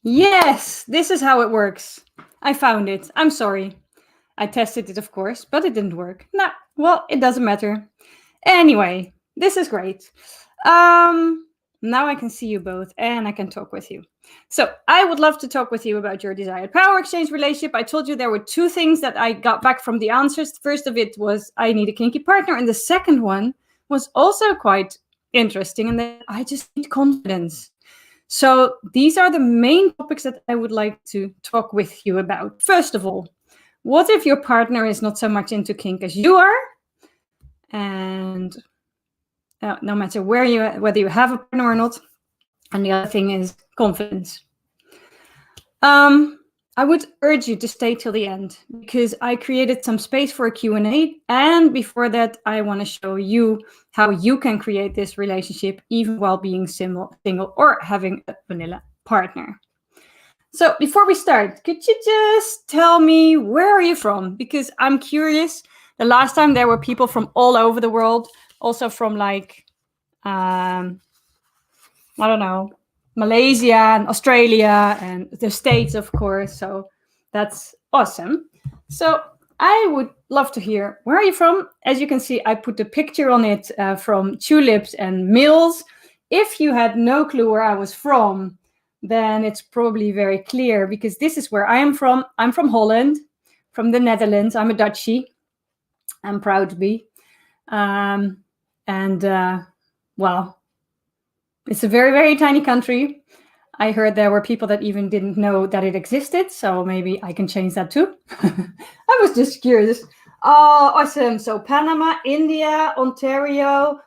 Yes, this is how it works. I found it. I'm sorry. I tested it, of course, but it didn't work. Nah, well, it doesn't matter. Anyway, this is great. Now I can see you both and I can talk with you. So I would love to talk with you about your desired power exchange relationship. I told you there were two things that I got back from the answers. The first of it was I need a kinky partner, and the second one was also quite interesting, and that I just need confidence. So these are the main topics that I would like to talk with you about. First of all, what if your partner is not so much into kink as you are? And no matter whether you have a partner or not. And the other thing is confidence. I would urge you to stay till the end because I created some space for a Q&A. And before that, I want to show you how you can create this relationship even while being single or having a vanilla partner. So before we start, could you just tell me where are you from? Because I'm curious. The last time there were people from all over the world, also from like, I don't know, Malaysia and Australia and the States, of course. So that's awesome. So I would love to hear, where are you from? As you can see, I put a picture on it from tulips and mills. If you had no clue where I was from, then it's probably very clear because this is where I am from. I'm from Holland, from the Netherlands. I'm a Dutchie. I'm proud to be. Well, it's a very, very tiny country. I heard there were people that even didn't know that it existed, so maybe I can change that too. I was just curious. Oh, awesome. So Panama, India, Ontario,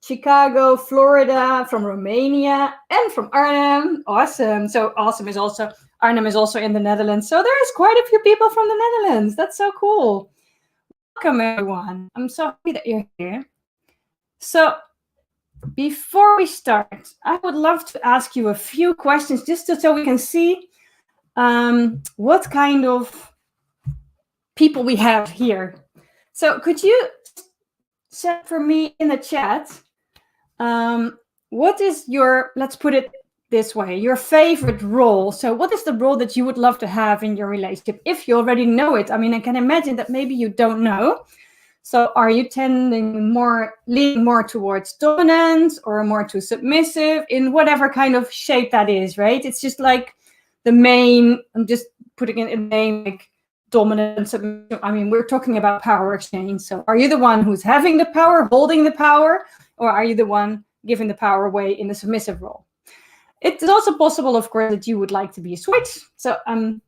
Chicago, Florida, from Romania, and from Arnhem. Awesome. So Arnhem is also in the Netherlands. So there's quite a few people from the Netherlands. That's so cool. Welcome, everyone. I'm so happy that you're here. So before we start, I would love to ask you a few questions just so we can see what kind of people we have here. So could you set for me in the chat, what is your, let's put it this way, your favorite role? So what is the role that you would love to have in your relationship if you already know it? I mean, I can imagine that maybe you don't know. So are you leaning more towards dominant or more to submissive in whatever kind of shape that is, right? It's just like the main, I'm just putting it in the name, like dominant, submissive. I mean, we're talking about power exchange. So are you the one who's having the power, holding the power, or are you the one giving the power away in the submissive role? It's also possible, of course, that you would like to be a switch. So I'm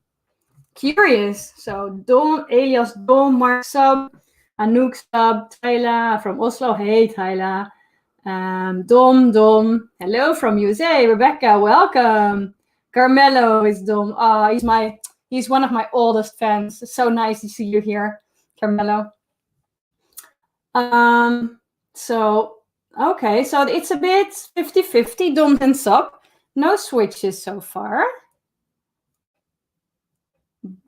curious. So Dom, Elias, Dom, Mark Sub, Anouk Sub, Tyla from Oslo. Hey, Tyla. Dom. Hello from USA. Rebecca, welcome. Carmelo is Dom. He's one of my oldest fans. It's so nice to see you here, Carmelo. So it's a bit 50-50, Dom and Sub. No switches so far.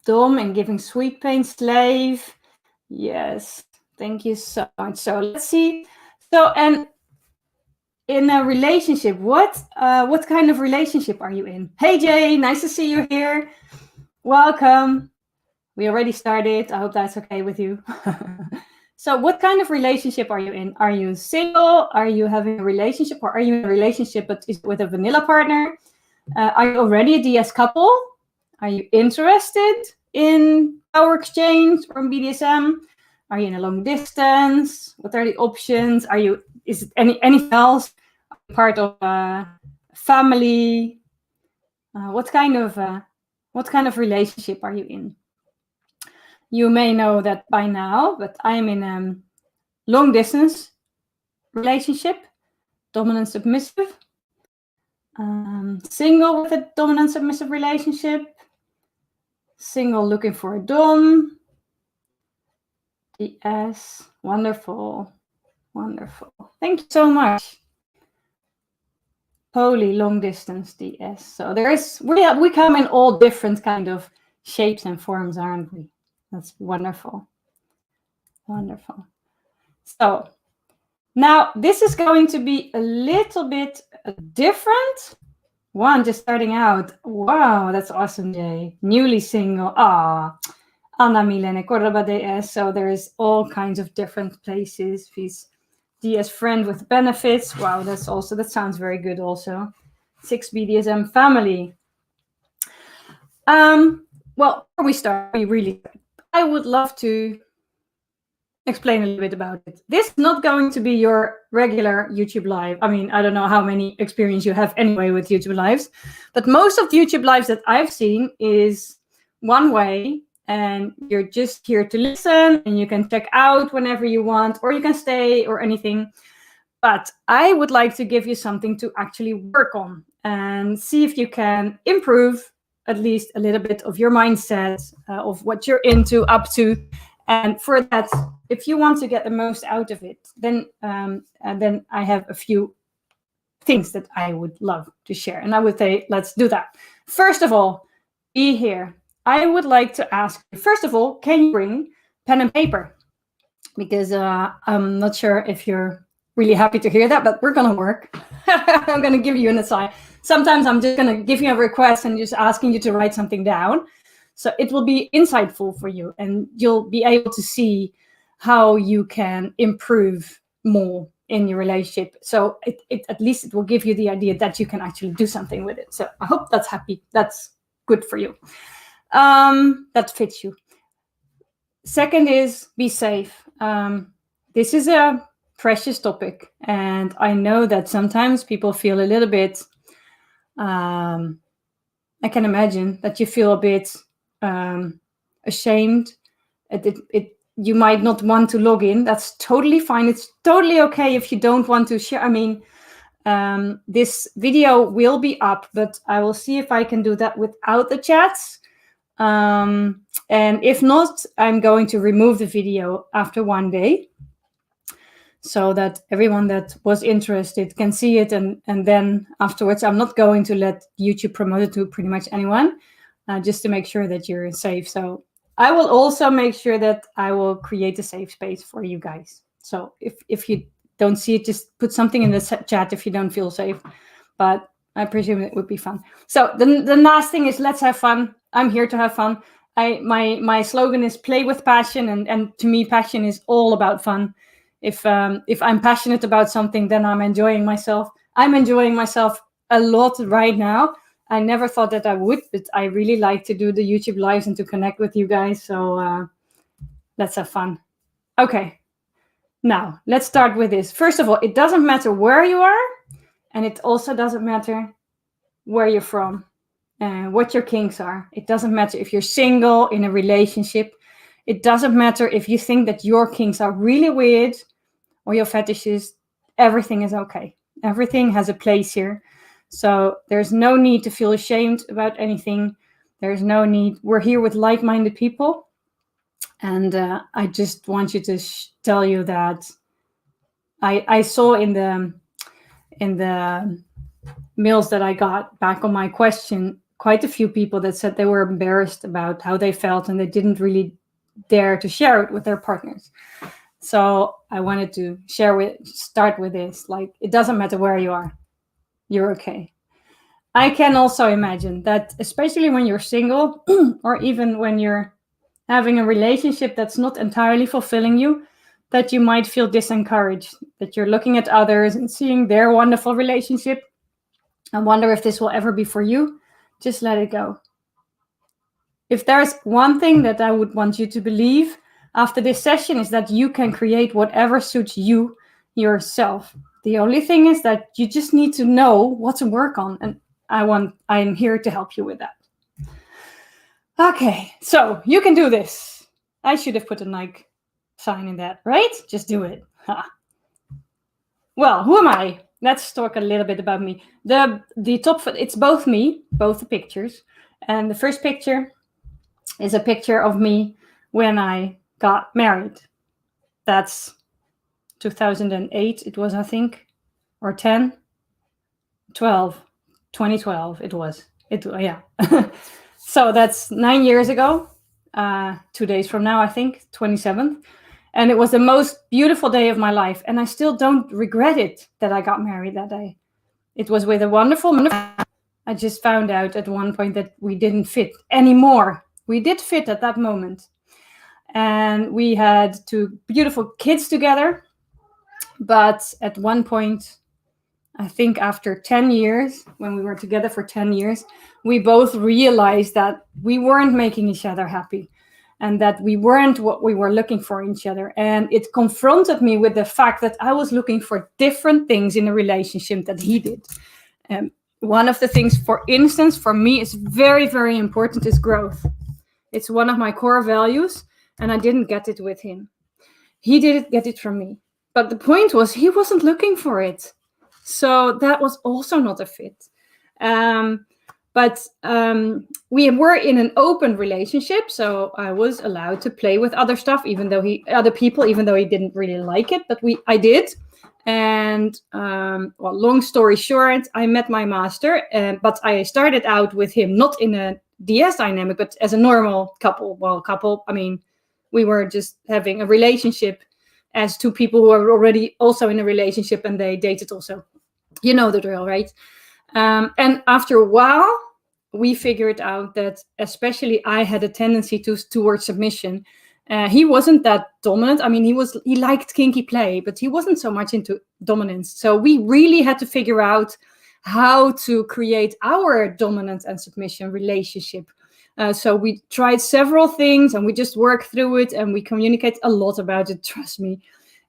Dom and giving sweet pain slave. Yes, thank you so much. So let's see. So, and in a relationship, what kind of relationship are you in? Hey Jay, nice to see you here. Welcome. We already started. I hope that's okay with you. So what kind of relationship are you in? Are you single? Are you having a relationship, or are you in a relationship but with a vanilla partner? Are you already a DS couple? Are you interested in power exchange or BDSM? Are you in a long distance? What are the options? Is it anything else? Are you part of a family? What kind of relationship are you in? You may know that by now, but I'm in a long distance relationship, dominant submissive. Single with a dominant submissive relationship. Single looking for a dom. DS. Wonderful. Thank you so much. Poly long distance DS. So we come in all different kind of shapes and forms, aren't we? That's wonderful. So now this is going to be a little bit different One just starting out. Wow, that's awesome, Jay. Newly single. Ah, Anna Milene Cordoba DS. So there's all kinds of different places. He's DS friend with benefits. Wow, that sounds very good also. 6 BDSM family. Well, before we start, I would love to explain a little bit about it. This is not going to be your regular YouTube live. I mean, I don't know how many experience you have anyway with YouTube lives, but most of the YouTube lives that I've seen is one way, and you're just here to listen, and you can check out whenever you want, or you can stay or anything. But I would like to give you something to actually work on and see if you can improve at least a little bit of your mindset, of what you're up to. And for that, if you want to get the most out of it, then I have a few things that I would love to share. And I would say, let's do that. First of all, be here. I would like to ask you, first of all, can you bring pen and paper? Because I'm not sure if you're really happy to hear that, but we're going to work. I'm going to give you an aside. Sometimes I'm just going to give you a request and just asking you to write something down. So it will be insightful for you, and you'll be able to see how you can improve more in your relationship. So it at least it will give you the idea that you can actually do something with it. So I hope that's good for you. That fits you. Second is be safe. This is a precious topic, and I know that sometimes people feel a little bit, I can imagine that you feel a bit ashamed. You might not want to log in. That's totally fine. It's totally okay if you don't want to share. I mean, this video will be up, but I will see if I can do that without the chats. And if not, I'm going to remove the video after 1 day, so that everyone that was interested can see it. And then afterwards, I'm not going to let YouTube promote it to pretty much anyone, just to make sure that you're safe. So I will also make sure that I will create a safe space for you guys. So if you don't see it, just put something in the chat if you don't feel safe. But I presume it would be fun. So the last thing is, let's have fun. I'm here to have fun. My slogan is play with passion, and to me, passion is all about fun. If I'm passionate about something, then I'm enjoying myself. I'm enjoying myself a lot right now. I never thought that I would, but I really like to do the YouTube lives and to connect with you guys. So let's have fun. Okay, now let's start with this. First of all, it doesn't matter where you are, and it also doesn't matter where you're from and what your kinks are. It doesn't matter if you're single, in a relationship. It doesn't matter if you think that your kinks are really weird or your fetishes. Everything is okay. Everything has a place here. So there's no need to feel ashamed about anything. There's no need. We're here with like-minded people. And I just want you to tell you that I saw in the mails that I got back on my question, quite a few people that said they were embarrassed about how they felt, and they didn't really dare to share it with their partners. So I wanted to start with this. Like, it doesn't matter where you are, you're okay. I can also imagine that, especially when you're single, or even when you're having a relationship that's not entirely fulfilling you, that you might feel disencouraged, that you're looking at others and seeing their wonderful relationship and wonder if this will ever be for you. Just let it go. If there's one thing that I would want you to believe after this session, is that you can create whatever suits you yourself. The only thing is that you just need to know what to work on, and I'm here to help you with that. Okay, so you can do this. I should have put a Nike sign in that, right? Just do it. Ha. Well, who am I? Let's talk a little bit about me. The top, it's both me, both the pictures. And the first picture is a picture of me when I got married. That's 2008, it was, I think, or 10, 12, 2012, it was. Yeah. So that's 9 years ago, 2 days from now, I think, 27th. And it was the most beautiful day of my life. And I still don't regret it that I got married that day. It was with a wonderful man. I just found out at one point that we didn't fit anymore. We did fit at that moment. And we had 2 beautiful kids together. But at one point, I think after 10 years, when we were together for 10 years, we both realized that we weren't making each other happy and that we weren't what we were looking for in each other. And it confronted me with the fact that I was looking for different things in a relationship that he did. One of the things, for instance, for me is very, very important is growth. It's one of my core values, and I didn't get it with him. He didn't get it from me. But the point was, he wasn't looking for it. So that was also not a fit. But we were in an open relationship, so I was allowed to play with other stuff, other people, even though he didn't really like it. But I did. And long story short, I met my master, but I started out with him not in a DS dynamic, but as a normal couple. Well, couple, I mean, we were just having a relationship as 2 people who are already also in a relationship, and they dated also. You know the drill, right? And after a while, we figured out that especially I had a tendency towards submission. He wasn't that dominant. I mean, he liked kinky play, but he wasn't so much into dominance. So we really had to figure out how to create our dominance and submission relationship. So we tried several things, and we just worked through it, and we communicate a lot about it, trust me.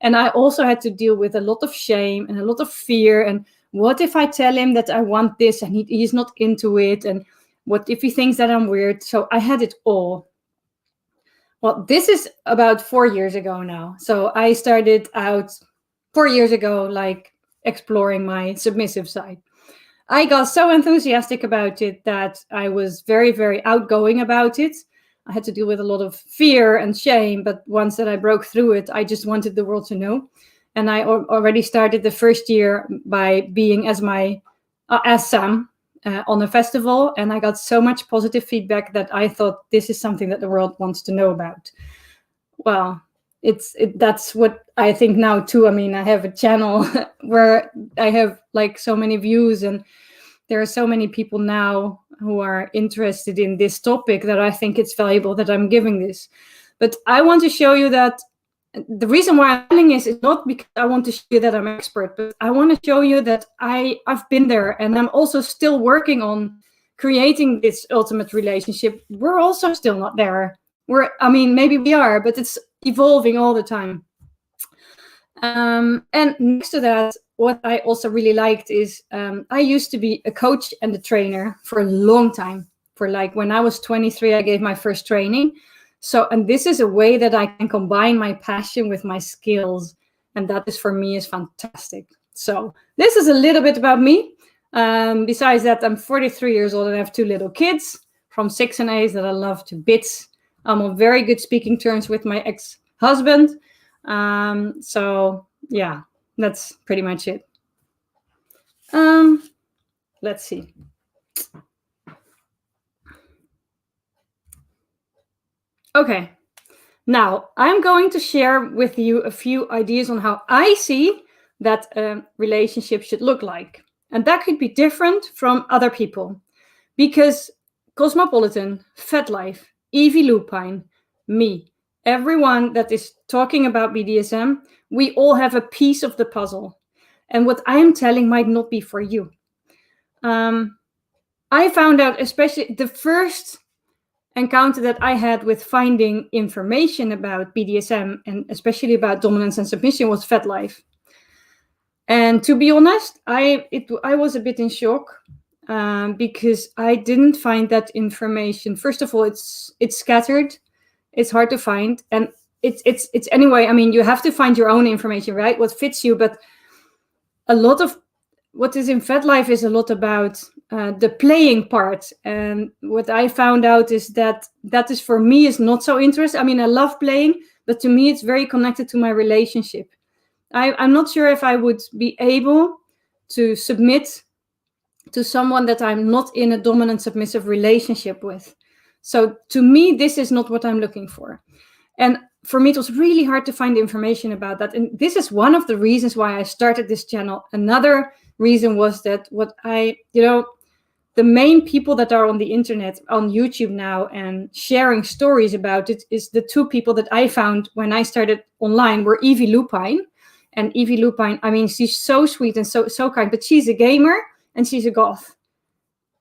And I also had to deal with a lot of shame and a lot of fear. And what if I tell him that I want this and he's not into it? And what if he thinks that I'm weird? So I had it all. Well, this is about 4 years ago now. So I started out 4 years ago, like exploring my submissive side. I got so enthusiastic about it that I was very, very outgoing about it. I had to deal with a lot of fear and shame, but once that I broke through it, I just wanted the world to know. And I already started the first year by being as Sam on a festival, and I got so much positive feedback that I thought this is something that the world wants to know about. Well, that's what I think now too. I mean, I have a channel where I have like so many views, and there are so many people now who are interested in this topic that I think it's valuable that I'm giving this. But I want to show you that the reason why I'm doing this is not because I want to show you that I'm an expert, but I want to show you that I've been there, and I'm also still working on creating this ultimate relationship. We're also still not there. Maybe we are, but it's evolving all the time. And next to that, what I also really liked is I used to be a coach and a trainer for a long time. For like when I was 23, I gave my first training. So, and this is a way that I can combine my passion with my skills. And that is, for me, is fantastic. So this is a little bit about me. Besides that, I'm 43 years old and I have 2 little kids from 6 and 8 that I love to bits. I'm on very good speaking terms with my ex-husband. So yeah, that's pretty much it. Let's see. Okay, now I'm going to share with you a few ideas on how I see that a relationship should look like. And that could be different from other people, because Cosmopolitan, FetLife, Evie Lupine, me, everyone that is talking about BDSM, we all have a piece of the puzzle. And what I am telling might not be for you. I found out, especially the first encounter that I had with finding information about BDSM, and especially about dominance and submission, was FetLife. And to be honest, I was a bit in shock because I didn't find that information. First of all, it's scattered, it's hard to find, and it's anyway. I mean, you have to find your own information, right? What fits you, but a lot of what is in FetLife is a lot about the playing part. And what I found out is that is, for me, is not so interesting. I mean, I love playing, but to me, it's very connected to my relationship. I'm not sure if I would be able to submit to someone that I'm not in a dominant submissive relationship with. So to me, this is not what I'm looking for. And for me, it was really hard to find information about that. And this is one of the reasons why I started this channel. Another reason was that the main people that are on the internet, on YouTube now, and sharing stories about it is the two people that I found when I started online were Evie Lupine. And Evie Lupine, I mean, she's so sweet and so kind, but she's a gamer and she's a goth.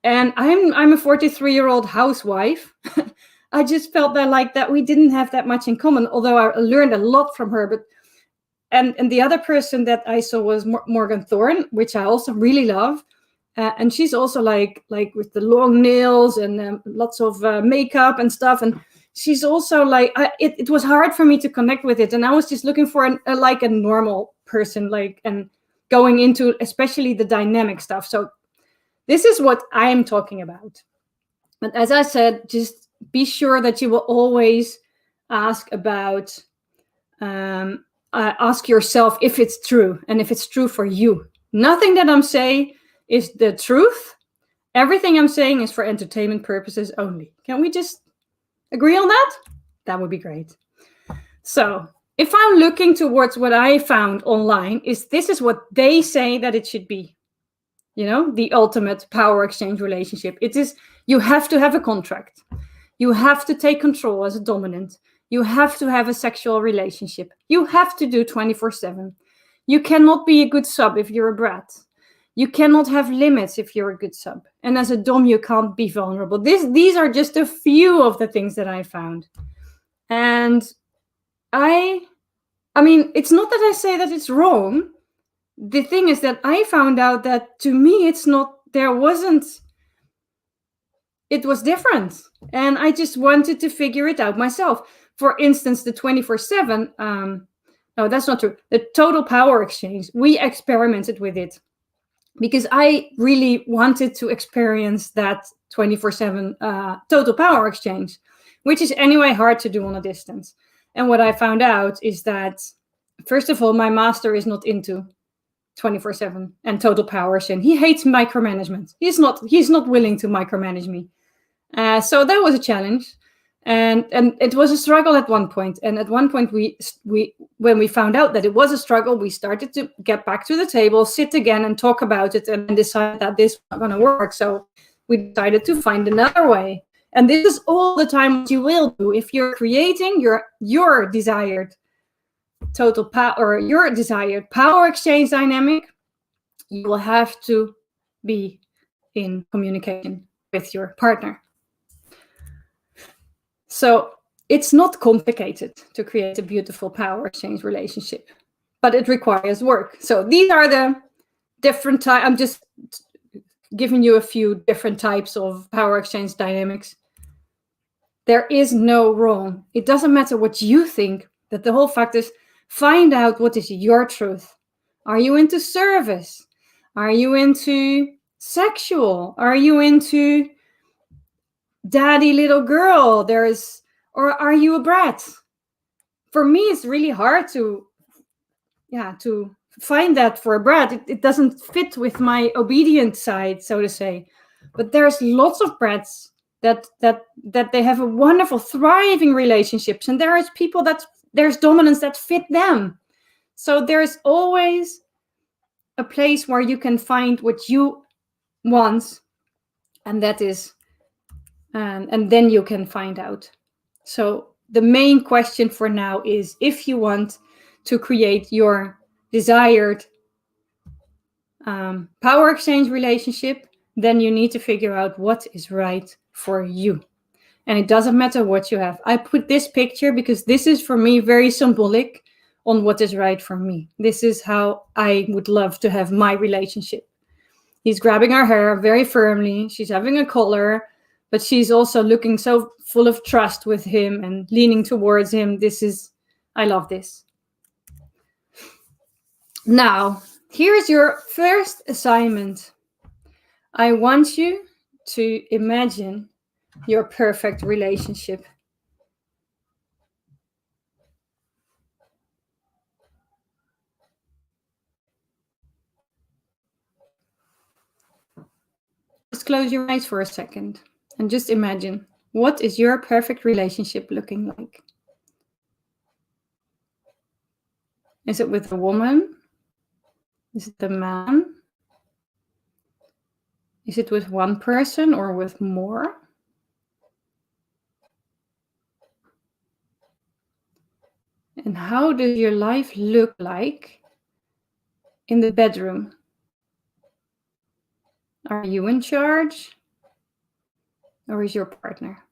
And I'm a 43-year-old housewife. I just felt that we didn't have that much in common, although I learned a lot from her. But and the other person that I saw was Morgan Thorne, which I also really love. And she's also like with the long nails and lots of makeup and stuff. And she's also like, it was hard for me to connect with it. And I was just looking for a normal person, and going into especially the dynamic stuff. So this is what I am talking about. But as I said, just be sure that you will always ask ask yourself if it's true and if it's true for you. Nothing that I'm saying is the truth. Everything I'm saying is for entertainment purposes only. Can we just agree on that? That would be great. So if I'm looking towards what I found online, this is what they say that it should be. The ultimate power exchange relationship. It is, you have to have a contract. You have to take control as a dominant. You have to have a sexual relationship. You have to do 24/7. You cannot be a good sub if you're a brat. You cannot have limits if you're a good sub. And as a dom, you can't be vulnerable. These are just a few of the things that I found. And I mean, it's not that I say that it's wrong. The thing is that I found out that to me, it was different. And I just wanted to figure it out myself. For instance, the 24/7, no, that's not true. The total power exchange, we experimented with it because I really wanted to experience that 24/7 total power exchange, which is anyway hard to do on a distance. And what I found out is that, first of all, my master is not into 24/7 and total power exchange. He hates micromanagement. He's not willing to micromanage me. So that was a challenge. And it was a struggle at one point. And at one point, when we found out that it was a struggle, we started to get back to the table, sit again and talk about it, and decide that this was not going to work. So we decided to find another way. And this is all the time what you will do if you're creating your desired total power or your desired power exchange dynamic. You will have to be in communication with your partner. So it's not complicated to create a beautiful power exchange relationship, but it requires work. So these are the different types. I'm just giving you a few different types of power exchange dynamics. There is no wrong. It doesn't matter what you think. That the whole fact is, find out what is your truth. Are you into service? Are you into sexual? Are you into daddy little girl? Or are you a brat? For me, it's really hard to find that for a brat. It doesn't fit with my obedient side, so to say. But there's lots of brats that they have a wonderful, thriving relationships, and there's dominance that fit them. So there's always a place where you can find what you want, and that is, and then you can find out. So the main question for now is, if you want to create your desired power exchange relationship, then you need to figure out what is right for you. And it doesn't matter what you have. I put this picture because this is for me very symbolic on what is right for me. This is how I would love to have my relationship. He's grabbing her hair very firmly. She's having a collar, but she's also looking so full of trust with him and leaning towards him. I love this. Now, here's your first assignment. I want you to imagine your perfect relationship. Just close your eyes for a second and just imagine, what is your perfect relationship looking like? Is it with a woman? Is it a man? Is it with one person or with more? And how does your life look like in the bedroom? Are you in charge? Or is your partner?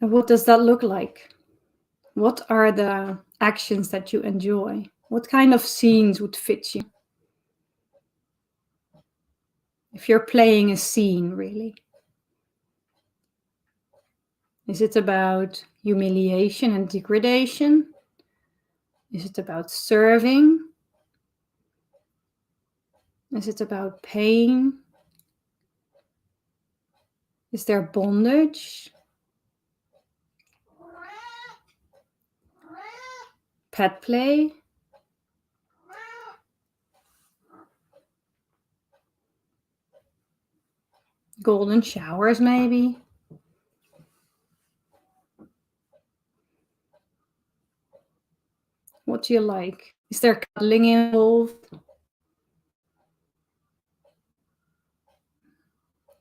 And what does that look like? What are the actions that you enjoy? What kind of scenes would fit you? If you're playing a scene, really. Is it about humiliation and degradation? Is it about serving? Is it about pain? Is there bondage? Pet play? Golden showers, maybe? What do you like? Is there cuddling involved?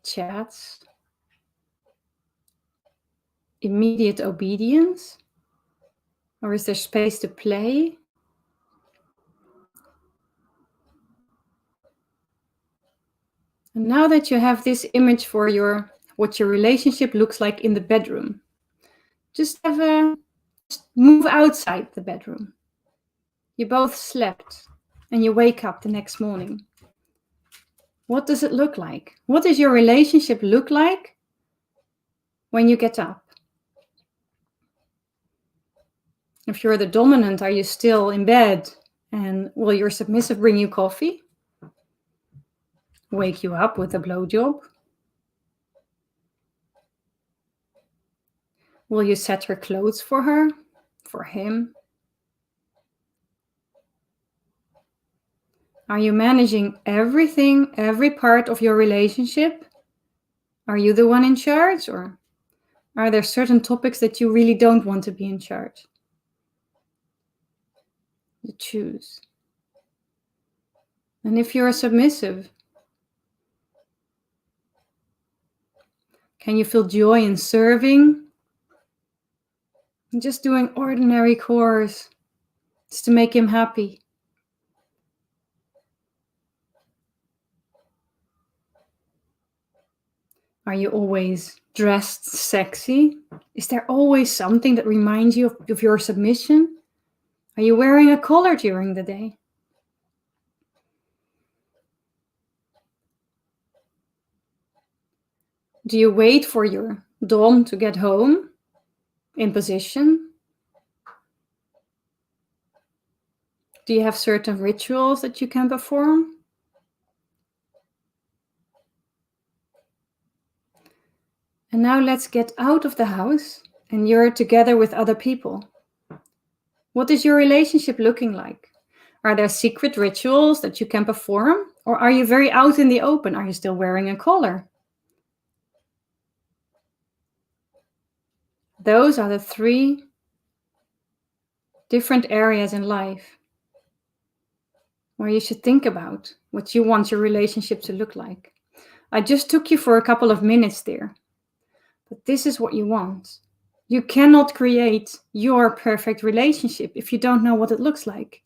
Chats? Immediate obedience? Or is there space to play? And now that you have this image for what your relationship looks like in the bedroom, just move outside the bedroom. You both slept and you wake up the next morning. What does it look like? What does your relationship look like when you get up? If you're the dominant, are you still in bed? And will your submissive bring you coffee? Wake you up with a blowjob? Will you set her clothes for her? For him? Are you managing everything, every part of your relationship? Are you the one in charge, or are there certain topics that you really don't want to be in charge? You choose. And if you're submissive, can you feel joy in serving? And just doing ordinary chores just to make him happy? Are you always dressed sexy? Is there always something that reminds you of your submission? Are you wearing a collar during the day? Do you wait for your dom to get home in position? Do you have certain rituals that you can perform? And now let's get out of the house and you're together with other people. What is your relationship looking like? Are there secret rituals that you can perform? Or are you very out in the open? Are you still wearing a collar? Those are the 3 different areas in life where you should think about what you want your relationship to look like. I just took you for a couple of minutes there, but this is what you want. You cannot create your perfect relationship if you don't know what it looks like.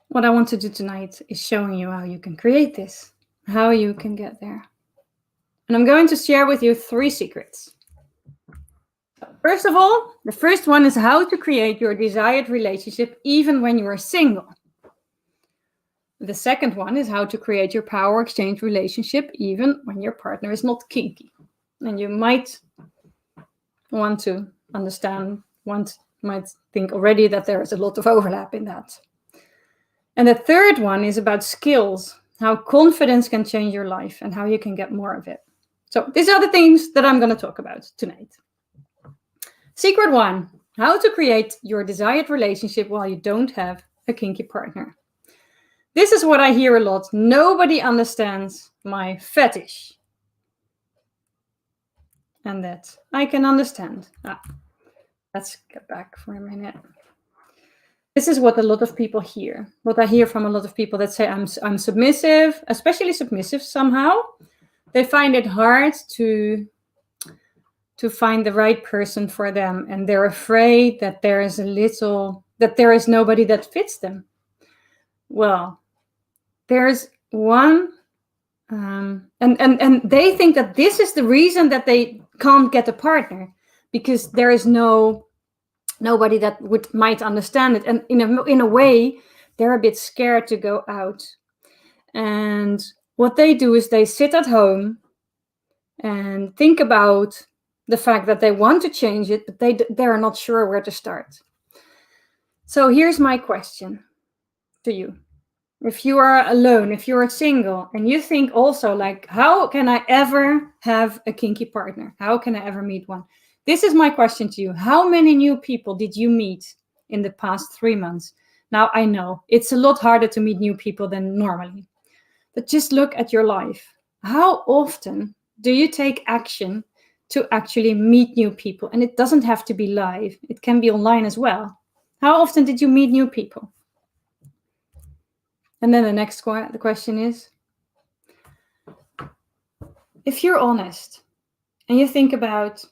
What I want to do tonight is showing you how you can create this, how you can get there. And I'm going to share with you 3 secrets. First of all, the first one is how to create your desired relationship even when you are single. The second one is how to create your power exchange relationship even when your partner is not kinky. And you might want to understand, might think already that there is a lot of overlap in that. And the third one is about skills, how confidence can change your life and how you can get more of it. So these are the things that I'm going to talk about tonight. Secret 1, how to create your desired relationship while you don't have a kinky partner. This is what I hear a lot. Nobody understands my fetish. And that I can understand. Let's get back for a minute. This is what a lot of people hear. What I hear from a lot of people that say I'm submissive, especially submissive somehow. They find it hard to find the right person for them, and they're afraid that there is nobody that fits them. Well, there's one, and they think that this is the reason that they can't get a partner, because there is nobody that might understand it, and in a way they're a bit scared to go out. And what they do is they sit at home and think about the fact that they want to change it, but they are not sure where to start. So here's my question to you. If you are alone, if you're single, and you think also like, how can I ever have a kinky partner? How can I ever meet one? This is my question to you. How many new people did you meet in the past 3 months? Now, I know it's a lot harder to meet new people than normally, but just look at your life. How often do you take action to actually meet new people? And it doesn't have to be live. It can be online as well. How often did you meet new people? And then the question is, if you're honest and you think about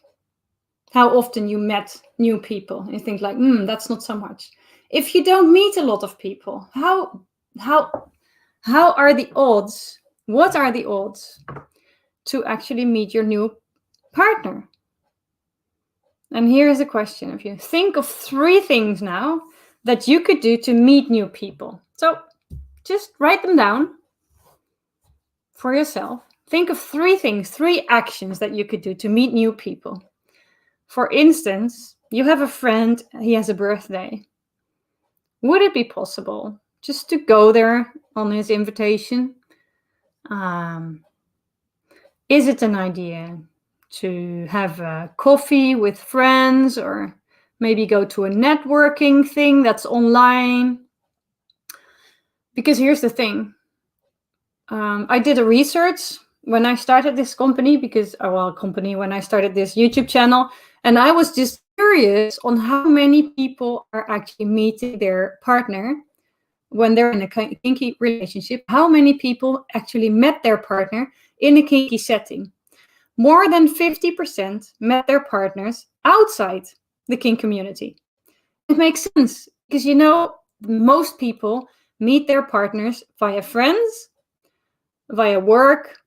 how often you met new people, and you think like, that's not so much. If you don't meet a lot of people, how are the odds? What are the odds to actually meet your new partner? And here is a question of you. Think of 3 things now that you could do to meet new people. So just write them down for yourself. Think of 3 things, 3 actions that you could do to meet new people. For instance, you have a friend, he has a birthday. Would it be possible just to go there on his invitation? Is it an idea to have a coffee with friends, or maybe go to a networking thing that's online? Because here's the thing. I did a research when I started this company, when I started this YouTube channel, and I was just curious on how many people are actually meeting their partner when they're in a kinky relationship. How many people actually met their partner in a kinky setting? More than 50% met their partners outside the kink community. It makes sense, because most people meet their partners via friends, via work,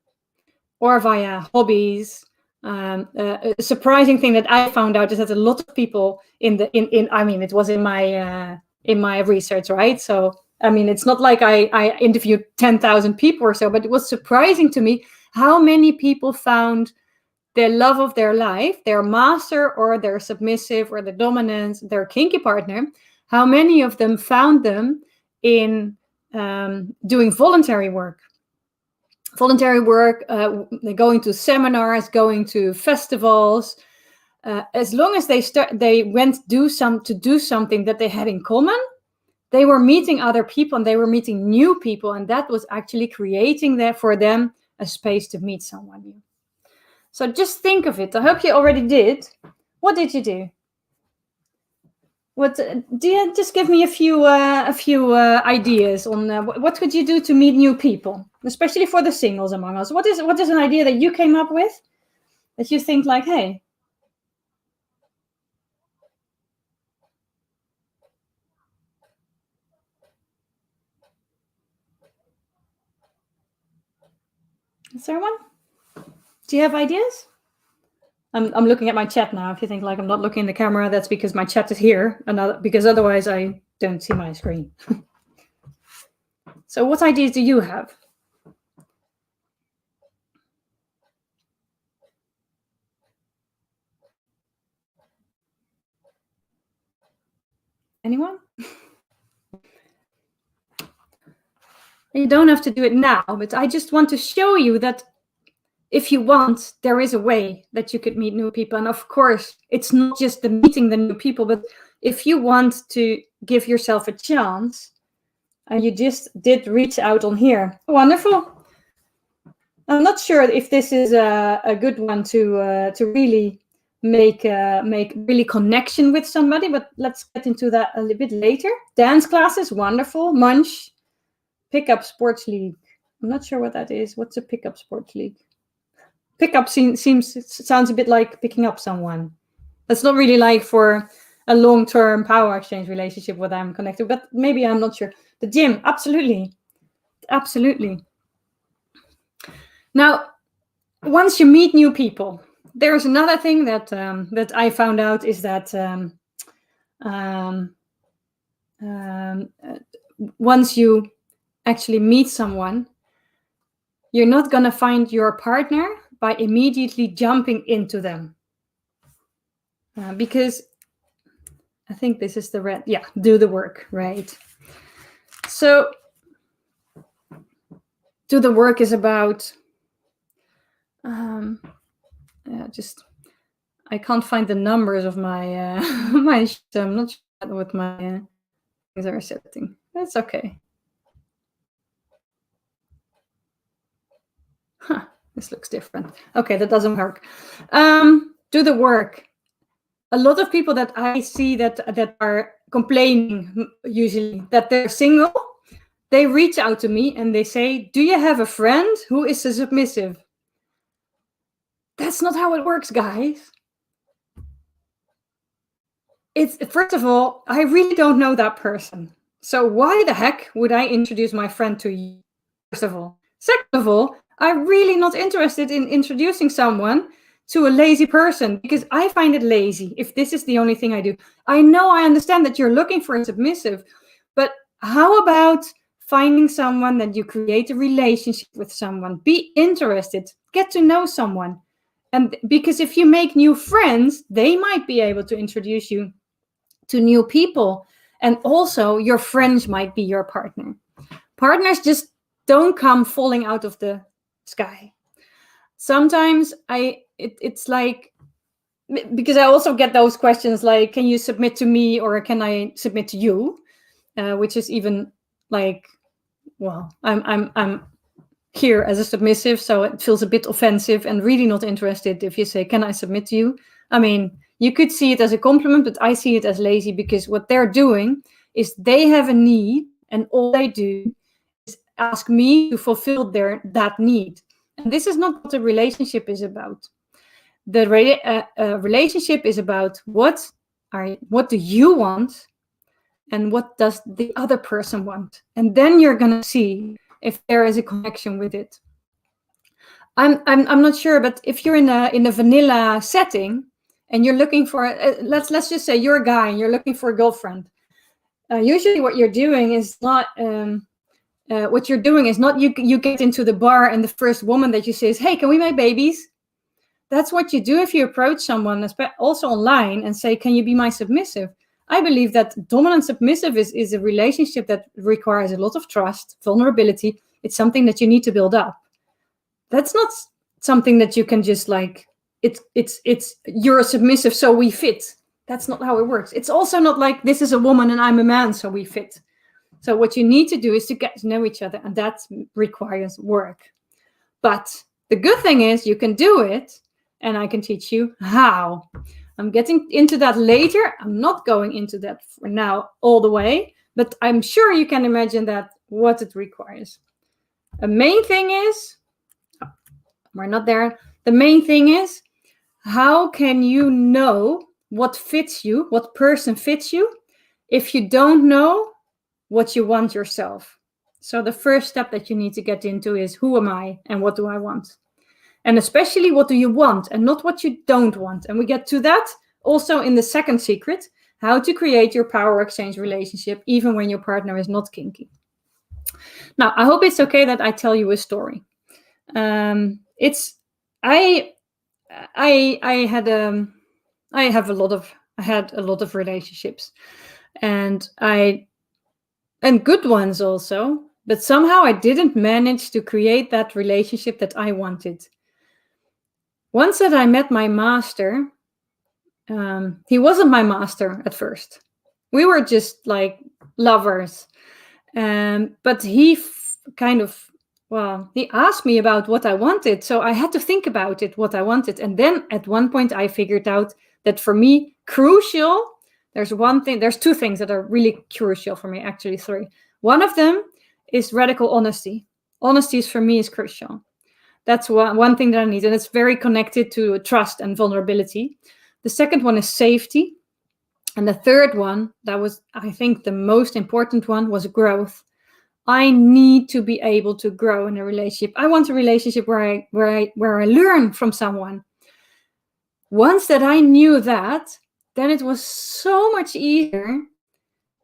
or via hobbies. A surprising thing that I found out is that a lot of people it was in my research, right? So it's not like I interviewed 10,000 people or so, but it was surprising to me how many people found the love of their life, their master or their submissive or the dominant, their kinky partner. How many of them found them in doing voluntary work, going to seminars, going to festivals. As long as they went to do something that they had in common, they were meeting other people and they were meeting new people, and that was actually creating there for them a space to meet someone new. So just think of it. I hope you already did. What did you do? Do you just give me a few ideas on what could you do to meet new people, especially for the singles among us? What is an idea that you came up with that you think like, hey? Is there one? Do you have ideas? I'm looking at my chat now. If you think like I'm not looking in the camera, that's because my chat is here, because otherwise I don't see my screen. So what ideas do you have? Anyone? You don't have to do it now, but I just want to show you that if you want, there is a way that you could meet new people. And of course, it's not just the meeting the new people, but if you want to give yourself a chance, you just did reach out on here. Wonderful. I'm not sure if this is a good one to really make really connection with somebody, but let's get into that a little bit later. Dance classes, wonderful. Munch, pickup sports league. I'm not sure what that is. What's a pickup sports league? Pickup sounds a bit like picking up someone. That's not really like for a long-term power exchange relationship what I'm connected, but maybe I'm not sure. The gym, absolutely. Now, once you meet new people, there's another thing that that I found out is that once you actually meet someone, you're not going to find your partner by immediately jumping into them. Because I think this is the red. Yeah, do the work, right? So do the work is about I can't find the numbers of my my. I'm not sure what my things are setting. That's okay. Huh, this looks different. Okay, that doesn't work. Do the work. A lot of people that I see that are complaining usually that they're single, they reach out to me and they say, "Do you have a friend who is a submissive?" That's not how it works, guys. It's first of all, I really don't know that person. So why the heck would I introduce my friend to you? First of all. Second of all, I'm really not interested in introducing someone to a lazy person because I find it lazy if this is the only thing I do. I understand that you're looking for a submissive, but how about finding someone that you create a relationship with someone? Be interested, get to know someone. And because if you make new friends, they might be able to introduce you to new people. And also your friends might be your partner. Partners just don't come falling out of the sky. Sometimes it's like, because I also get those questions like, can you submit to me or can I submit to you? Which is even like, well, I'm here as a submissive, so it feels a bit offensive and really not interested if you say, can I submit to you? I mean, you could see it as a compliment, but I see it as lazy because what they're doing is they have a need and all they do is ask me to fulfill that need. And this is not what a relationship is about. The relationship is about what do you want and what does the other person want? And then you're going to see if there is a connection with it. I'm not sure, but if you're in a vanilla setting and you're looking for let's just say you're a guy and you're looking for a girlfriend, usually what you're doing is not you get into the bar and the first woman that you say is, hey, can we make babies? That's what you do if you approach someone, also online, and say, can you be my submissive? I believe that dominant submissive is a relationship that requires a lot of trust, vulnerability. It's something that you need to build up. That's not something that you can just like, it's you're a submissive, so we fit. That's not how it works. It's also not like this is a woman and I'm a man, so we fit. So what you need to do is to get to know each other, and that requires work. But the good thing is you can do it, and I can teach you how. I'm getting into that later. I'm not going into that for now all the way, but I'm sure you can imagine that what it requires. The main thing is, we're not there. The main thing is, how can you know what fits you, what person fits you, if you don't know what you want yourself? So the first step that you need to get into is, who am I and what do I want? And especially, what do you want and not what you don't want? And we get to that also in the second secret, how to create your power exchange relationship even when your partner is not kinky. Now, I hope it's okay that I tell you a story. I had a lot of relationships, and good ones also, but somehow I didn't manage to create that relationship that I wanted. Once that I met my master, he wasn't my master at first. We were just like lovers. But he he asked me about what I wanted. So I had to think about it, what I wanted. And then at one point I figured out that for me, crucial, there's two things that are really crucial for me, actually three. One of them is radical honesty. Honesty for me is crucial. That's one thing that I need. And it's very connected to trust and vulnerability. The second one is safety. And the third one, that was, I think, the most important one, was growth. I need to be able to grow in a relationship. I want a relationship where I learn from someone. Once that I knew that, then it was so much easier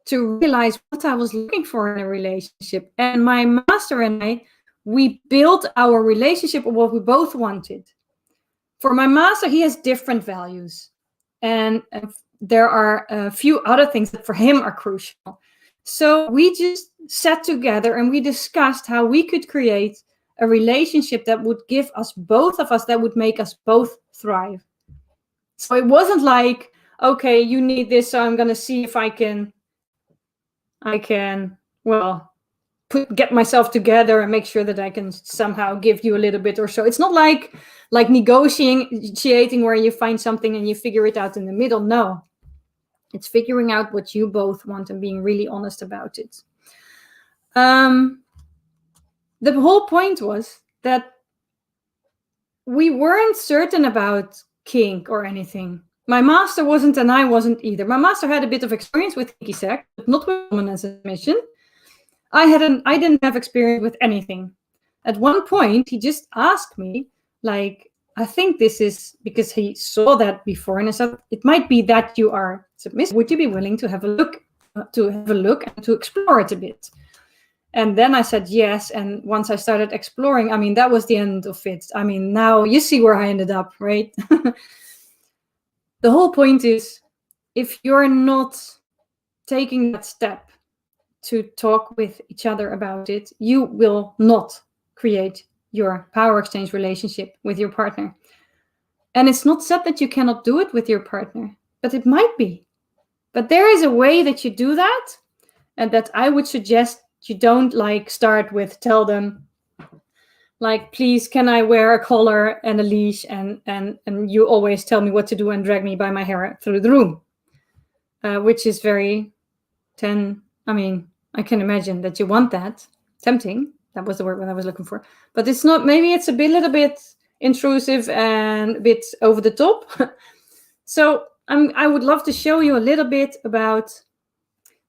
to realize what I was looking for in a relationship. And my master and I, we built our relationship on what we both wanted. For my master, he has different values. And there are a few other things that for him are crucial. So we just sat together and we discussed how we could create a relationship that would give us, both of us, that would make us both thrive. So it wasn't like, okay, you need this, so I'm going to see if I can, get myself together and make sure that I can somehow give you a little bit or so. It's not like negotiating where you find something and you figure it out in the middle. No, it's figuring out what you both want and being really honest about it. The whole point was that we weren't certain about kink or anything. My master wasn't, and I wasn't either. My master had a bit of experience with kinky sex, but not with dominance and submission. I didn't have experience with anything. At one point, he just asked me, like, I think this is because he saw that before, and I said, it might be that you are submissive. Would you be willing to have a look and to explore it a bit? And then I said yes. And once I started exploring, I mean, that was the end of it. I mean, now you see where I ended up, right? The whole point is, if you're not taking that step to talk with each other about it, you will not create your power exchange relationship with your partner. And it's not said that you cannot do it with your partner, but it might be. But there is a way that you do that, and that I would suggest you don't start with, tell them, please, can I wear a collar and a leash, and you always tell me what to do and drag me by my hair through the room, which is very I can imagine that you want that. Tempting. That was the word that I was looking for. But it's not, maybe it's little bit intrusive and a bit over the top. So I would love to show you a little bit about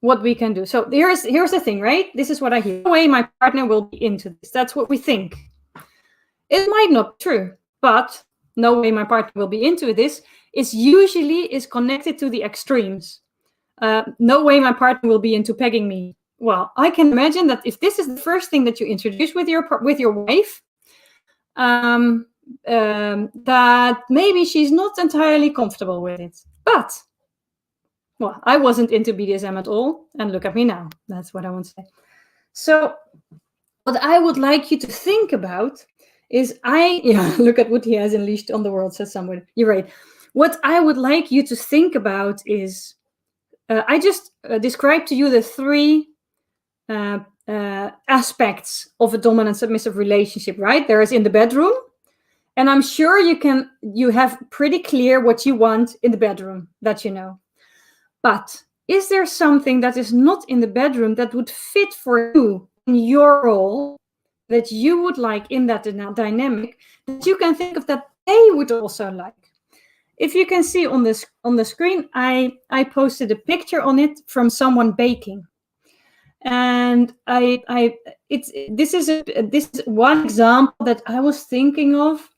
what we can do. So here's the thing, right? This is what I hear. No way my partner will be into this. That's what we think. It might not be true, but no way my partner will be into this is connected to the extremes. No way my partner will be into pegging me. Well, I can imagine that if this is the first thing that you introduce with your wife, that maybe she's not entirely comfortable with it. But, well, I wasn't into BDSM at all, and look at me now. That's what I want to say. So, what I would like you to think about is look at what he has unleashed on the world, says someone. You're right. What I would like you to think about is, I just described to you the three aspects of a dominant submissive relationship, right? There is in the bedroom, and I'm sure you have pretty clear what you want in the bedroom, that you know. But is there something that is not in the bedroom that would fit for you in your role, that you would like in that dynamic, that you can think of that they would also like? If you can see on the screen, I posted a picture on it from someone baking, and this is one example that I was thinking of.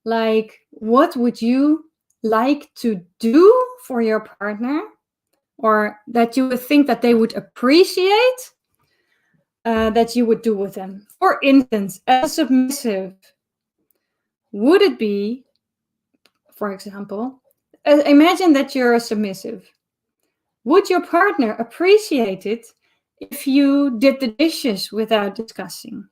Like, what would you like to do for your partner, or that you would think that they would appreciate, that you would do with them? For instance, as a submissive, would it be, for example, imagine that you're a submissive. Would your partner appreciate it if you did the dishes without discussing?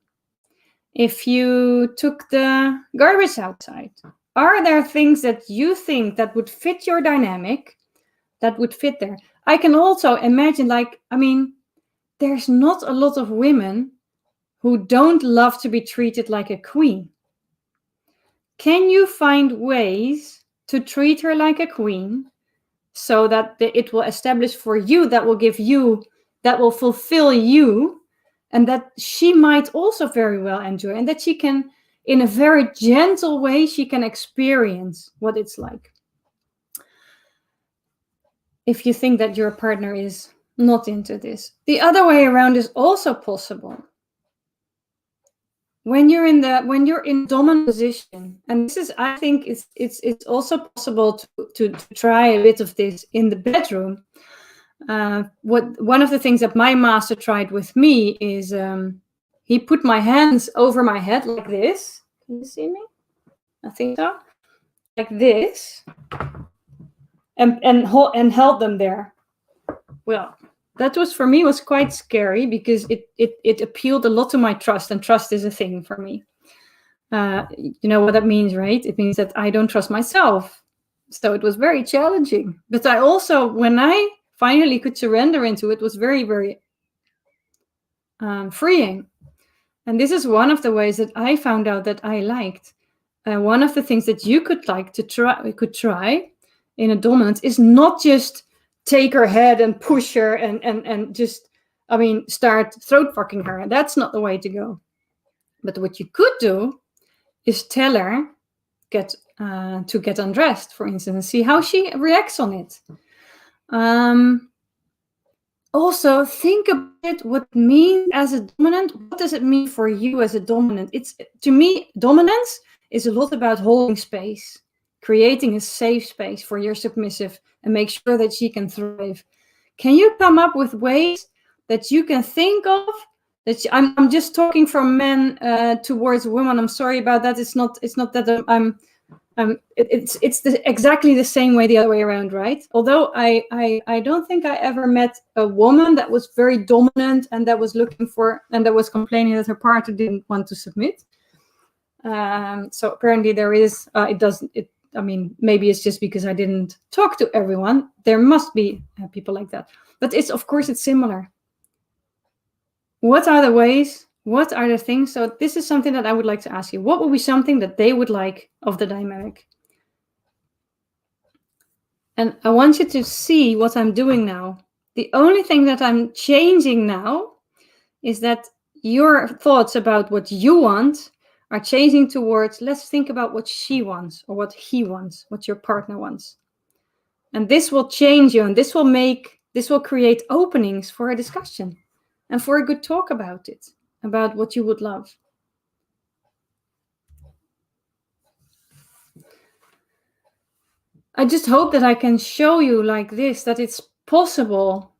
If you took the garbage outside? Are there things that you think that would fit your dynamic, that would fit there? I can also imagine, there's not a lot of women who don't love to be treated like a queen. Can you find ways to treat her like a queen so that it will establish for you, that will give you, that will fulfill you, and that she might also very well enjoy, and that she can, in a very gentle way, she can experience what it's like. If you think that your partner is not into this. The other way around is also possible. When you're in dominant position, and this is, I think it's also possible to try a bit of this in the bedroom. One of the things that my master tried with me is he put my hands over my head like this. Can you see me? I think so. Like this, and held them there. Well, that was, for me, was quite scary, because it appealed a lot to my trust, and trust is a thing for me. You know what that means, right? It means that I don't trust myself. So it was very challenging. But I also, when I finally could surrender into it, was very, very freeing. And this is one of the ways that I found out that I liked. One of the things that you could try in a dominant is not just take her head and push her and just, start throat fucking her. That's not the way to go. But what you could do is tell her to get undressed, for instance, and see how she reacts on it. Also, think about what it means as a dominant. What does it mean for you as a dominant? To me, dominance is a lot about holding space, creating a safe space for your submissive, and make sure that she can thrive. Can you come up with ways that you can think of? I'm just talking from men towards women. I'm sorry about that. It's not that it's exactly the same way the other way around, right? Although I don't think I ever met a woman that was very dominant and that was looking for, and that was complaining that her partner didn't want to submit. So apparently there is, maybe it's just because I didn't talk to everyone. There must be people like that. But of course it's similar. What are the ways? What are the things? So this is something that I would like to ask you. What would be something that they would like of the dynamic? And I want you to see what I'm doing now. The only thing that I'm changing now is that your thoughts about what you want are changing towards, let's think about what she wants, or what he wants, what your partner wants. And this will change you, and this will create openings for a discussion and for a good talk about it, about what you would love. I just hope that I can show you like this, that it's possible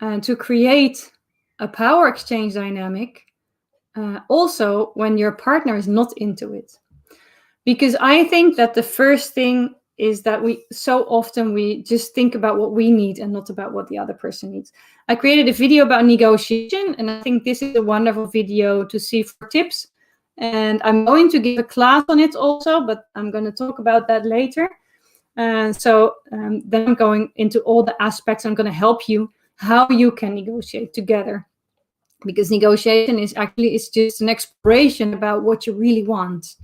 to create a power exchange dynamic also when your partner is not into it. Because I think that the first thing is that we just think about what we need and not about what the other person needs. I created a video about negotiation, and I think this is a wonderful video to see for tips. And I'm going to give a class on it also, but I'm going to talk about that later. And so then I'm going into all the aspects. I'm going to help you how you can negotiate together. Because negotiation is just an exploration about what you really want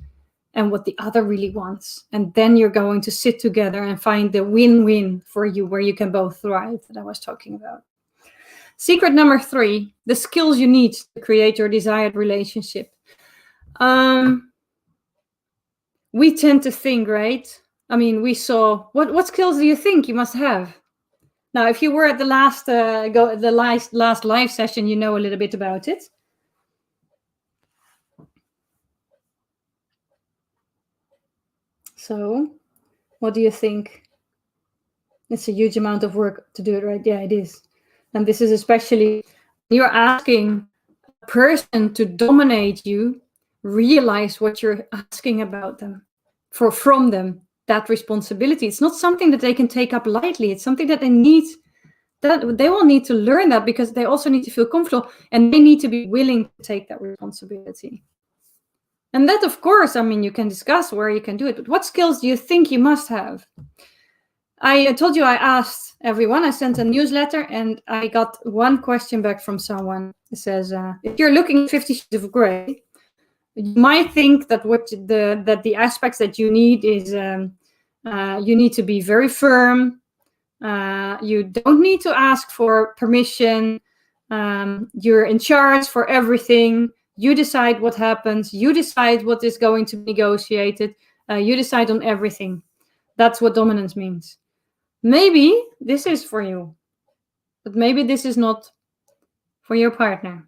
and what the other really wants. And then you're going to sit together and find the win-win for you, where you can both thrive, that I was talking about. Secret number 3, the skills you need to create your desired relationship. We tend to think, right? We saw, what skills do you think you must have? Now, if you were at the last live session, you know a little bit about it. So, what do you think? It's a huge amount of work to do it, right? Yeah, it is. And this is especially, you're asking a person to dominate you, realize what you're asking about them, from them, that responsibility. It's not something that they can take up lightly. It's something that they will need to learn that, because they also need to feel comfortable, and they need to be willing to take that responsibility. And that, of course, you can discuss where you can do it, but what skills do you think you must have? I told you I asked everyone. I sent a newsletter and I got one question back from someone. It says, if you're looking at 50 Shades of Grey, you might think that the aspects that you need is you need to be very firm. You don't need to ask for permission. You're in charge for everything. You decide what happens. You decide what is going to be negotiated. You decide on everything. That's what dominance means. Maybe this is for you, but maybe this is not for your partner.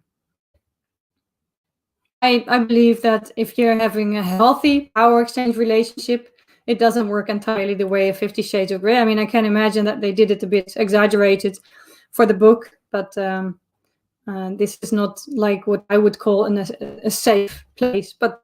I believe that if you're having a healthy power exchange relationship, it doesn't work entirely the way of 50 Shades of Grey. I mean, I can imagine that they did it a bit exaggerated for the book, but this is not like what I would call a safe place. But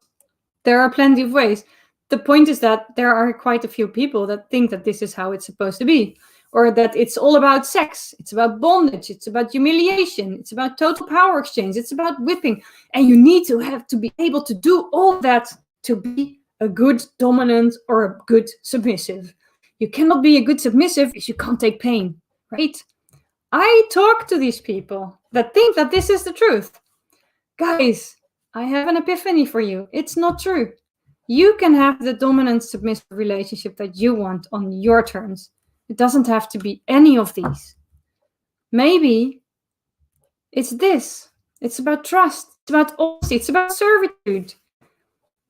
there are plenty of ways. The point is that there are quite a few people that think that this is how it's supposed to be, or that it's all about sex, it's about bondage, it's about humiliation, it's about total power exchange, it's about whipping. And you need to be able to do all that to be a good dominant or a good submissive. You cannot be a good submissive if you can't take pain, right? I talk to these people that think that this is the truth. Guys, I have an epiphany for you. It's not true. You can have the dominant submissive relationship that you want on your terms. It doesn't have to be any of these. Maybe it's this. It's about trust. It's about honesty. It's about servitude.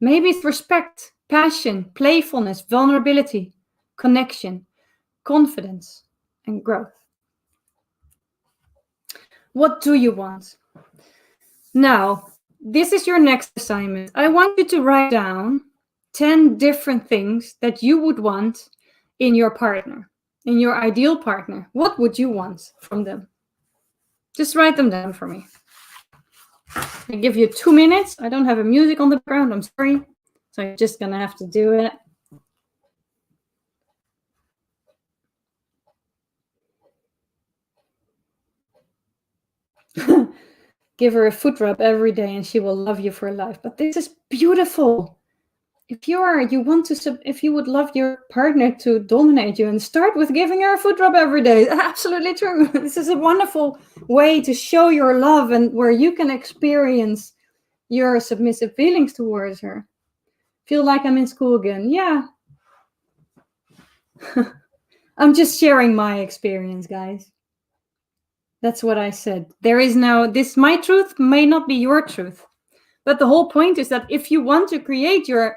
Maybe it's respect, passion, playfulness, vulnerability, connection, confidence, and growth. What do you want? Now, this is your next assignment. I want you to write down 10 different things that you would want in your partner, in your ideal partner. What would you want from them? Just write them down for me. I give you 2 minutes. I don't have a music on the background. I'm sorry. So you're just going to have to do it. Give her a foot rub every day and she will love you for life. But this is beautiful. If you would love your partner to dominate you, and start with giving her a foot rub every day. Absolutely true. This is a wonderful way to show your love and where you can experience your submissive feelings towards her. Feel like I'm in school again. Yeah. I'm just sharing my experience, guys. That's what I said. There is my truth may not be your truth. But the whole point is that if you want to create your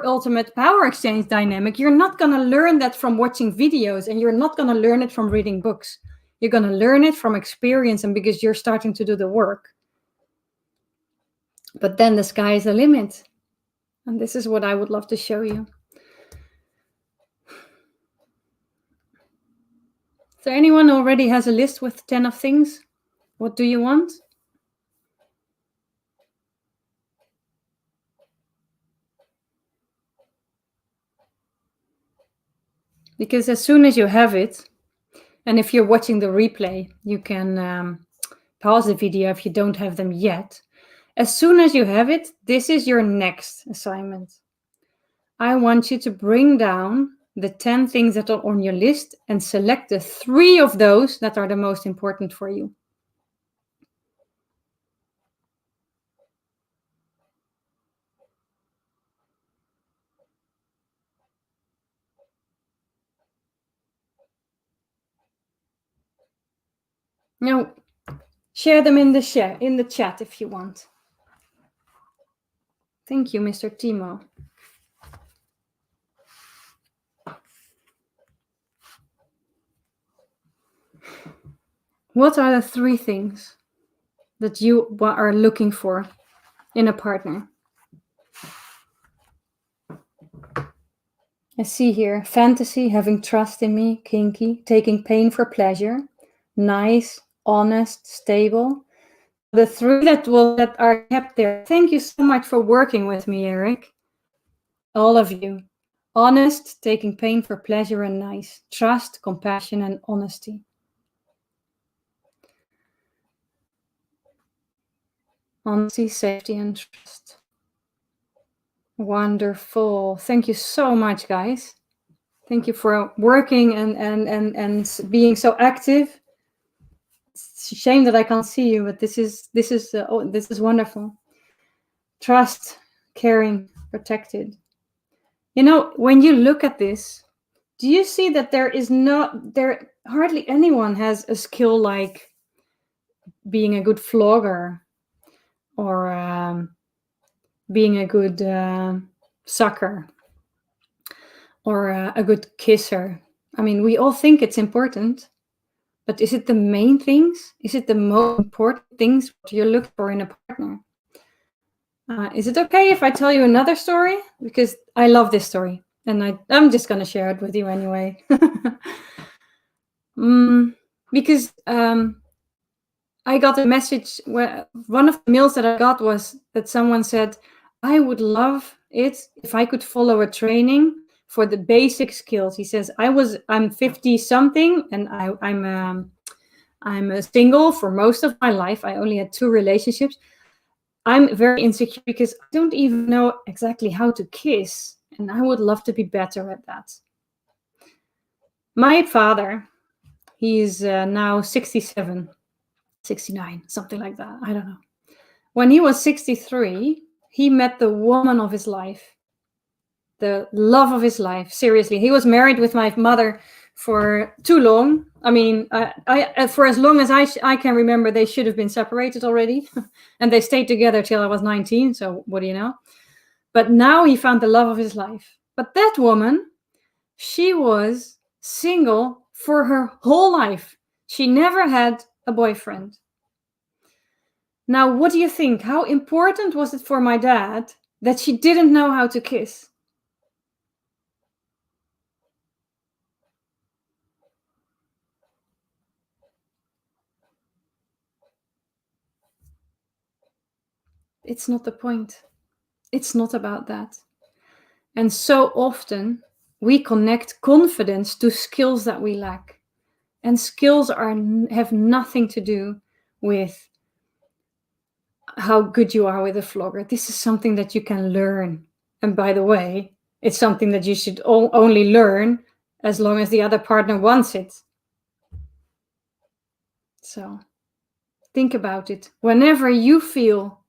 ultimate power exchange dynamic, you're not going to learn that from watching videos, and you're not going to learn it from reading books. You're going to learn it from experience, and because you're starting to do the work. But then the sky is the limit. And this is what I would love to show you. Is there anyone who already has a list with 10 of things? What do you want? Because as soon as you have it, and if you're watching the replay, you can pause the video if you don't have them yet. As soon as you have it, this is your next assignment. I want you to bring down the 10 things that are on your list and select the 3 of those that are the most important for you. Now, share them in the chat if you want. Thank you, Mr. Timo. What are the 3 things that you are looking for in a partner? I see here fantasy, having trust in me, kinky, taking pain for pleasure, nice, honest, stable. The 3 that are kept there. Thank you so much for working with me, Eric. All of you. Honest, taking pain for pleasure, and nice. Trust, compassion, and honesty. Honesty, safety, and trust. Wonderful. Thank you so much, guys. Thank you for working and being so active. It's a shame that I can't see you, but this is wonderful. Trust, caring, protected. You know, when you look at this, do you see that there hardly anyone has a skill like being a good flogger or being a good sucker or a good kisser. I mean, we all think it's important, but is it the main things? Is it the most important things what you're looking for in a partner? Is it okay if I tell you another story? Because I love this story, and I'm just going to share it with you anyway. Because I got a message where one of the mails that I got was that someone said, I would love it if I could follow a training for the basic skills. He says, I'm 50 something and I'm a single for most of my life. I only had 2 relationships. I'm very insecure because I don't even know exactly how to kiss, and I would love to be better at that. My father, he's now 67, 69, something like that. I don't know. When he was 63, he met the woman of his life, the love of his life. Seriously, he was married with my mother for too long. I mean, for as long as I can remember, they should have been separated already. And they stayed together till I was 19. So what do you know? But now he found the love of his life. But that woman, she was single for her whole life. She never had a boyfriend. Now, what do you think? How important was it for my dad that she didn't know how to kiss? It's not the point. It's not about that. And so often we connect confidence to skills that we lack. And skills have nothing to do with how good you are with a flogger. This is something that you can learn. And by the way, it's something that you should only learn as long as the other partner wants it. So think about it. Whenever you feel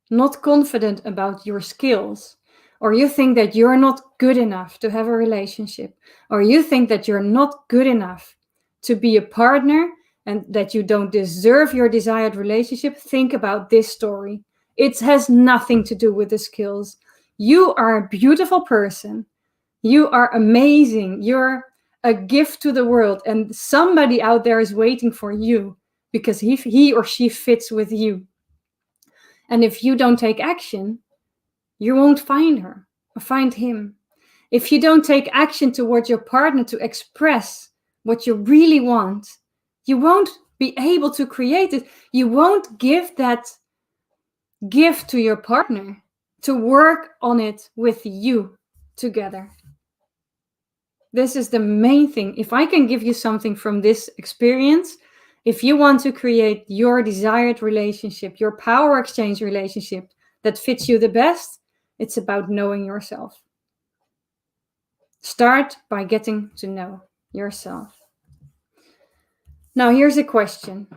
not confident about your skills, or you think that you're not good enough to have a relationship, or you think that you're not good enough to be a partner and that you don't deserve your desired relationship, think about this story. It has nothing to do with the skills. You are a beautiful person. You are amazing. You're a gift to the world, and somebody out there is waiting for you because he or she fits with you. And if you don't take action, you won't find her or find him. If you don't take action towards your partner to express what you really want, you won't be able to create it. You won't give that gift to your partner to work on it with you together. This is the main thing. If I can give you something from this experience, if you want to create your desired relationship, your power exchange relationship that fits you the best, it's about knowing yourself. Start by getting to know yourself. Now, here's a question.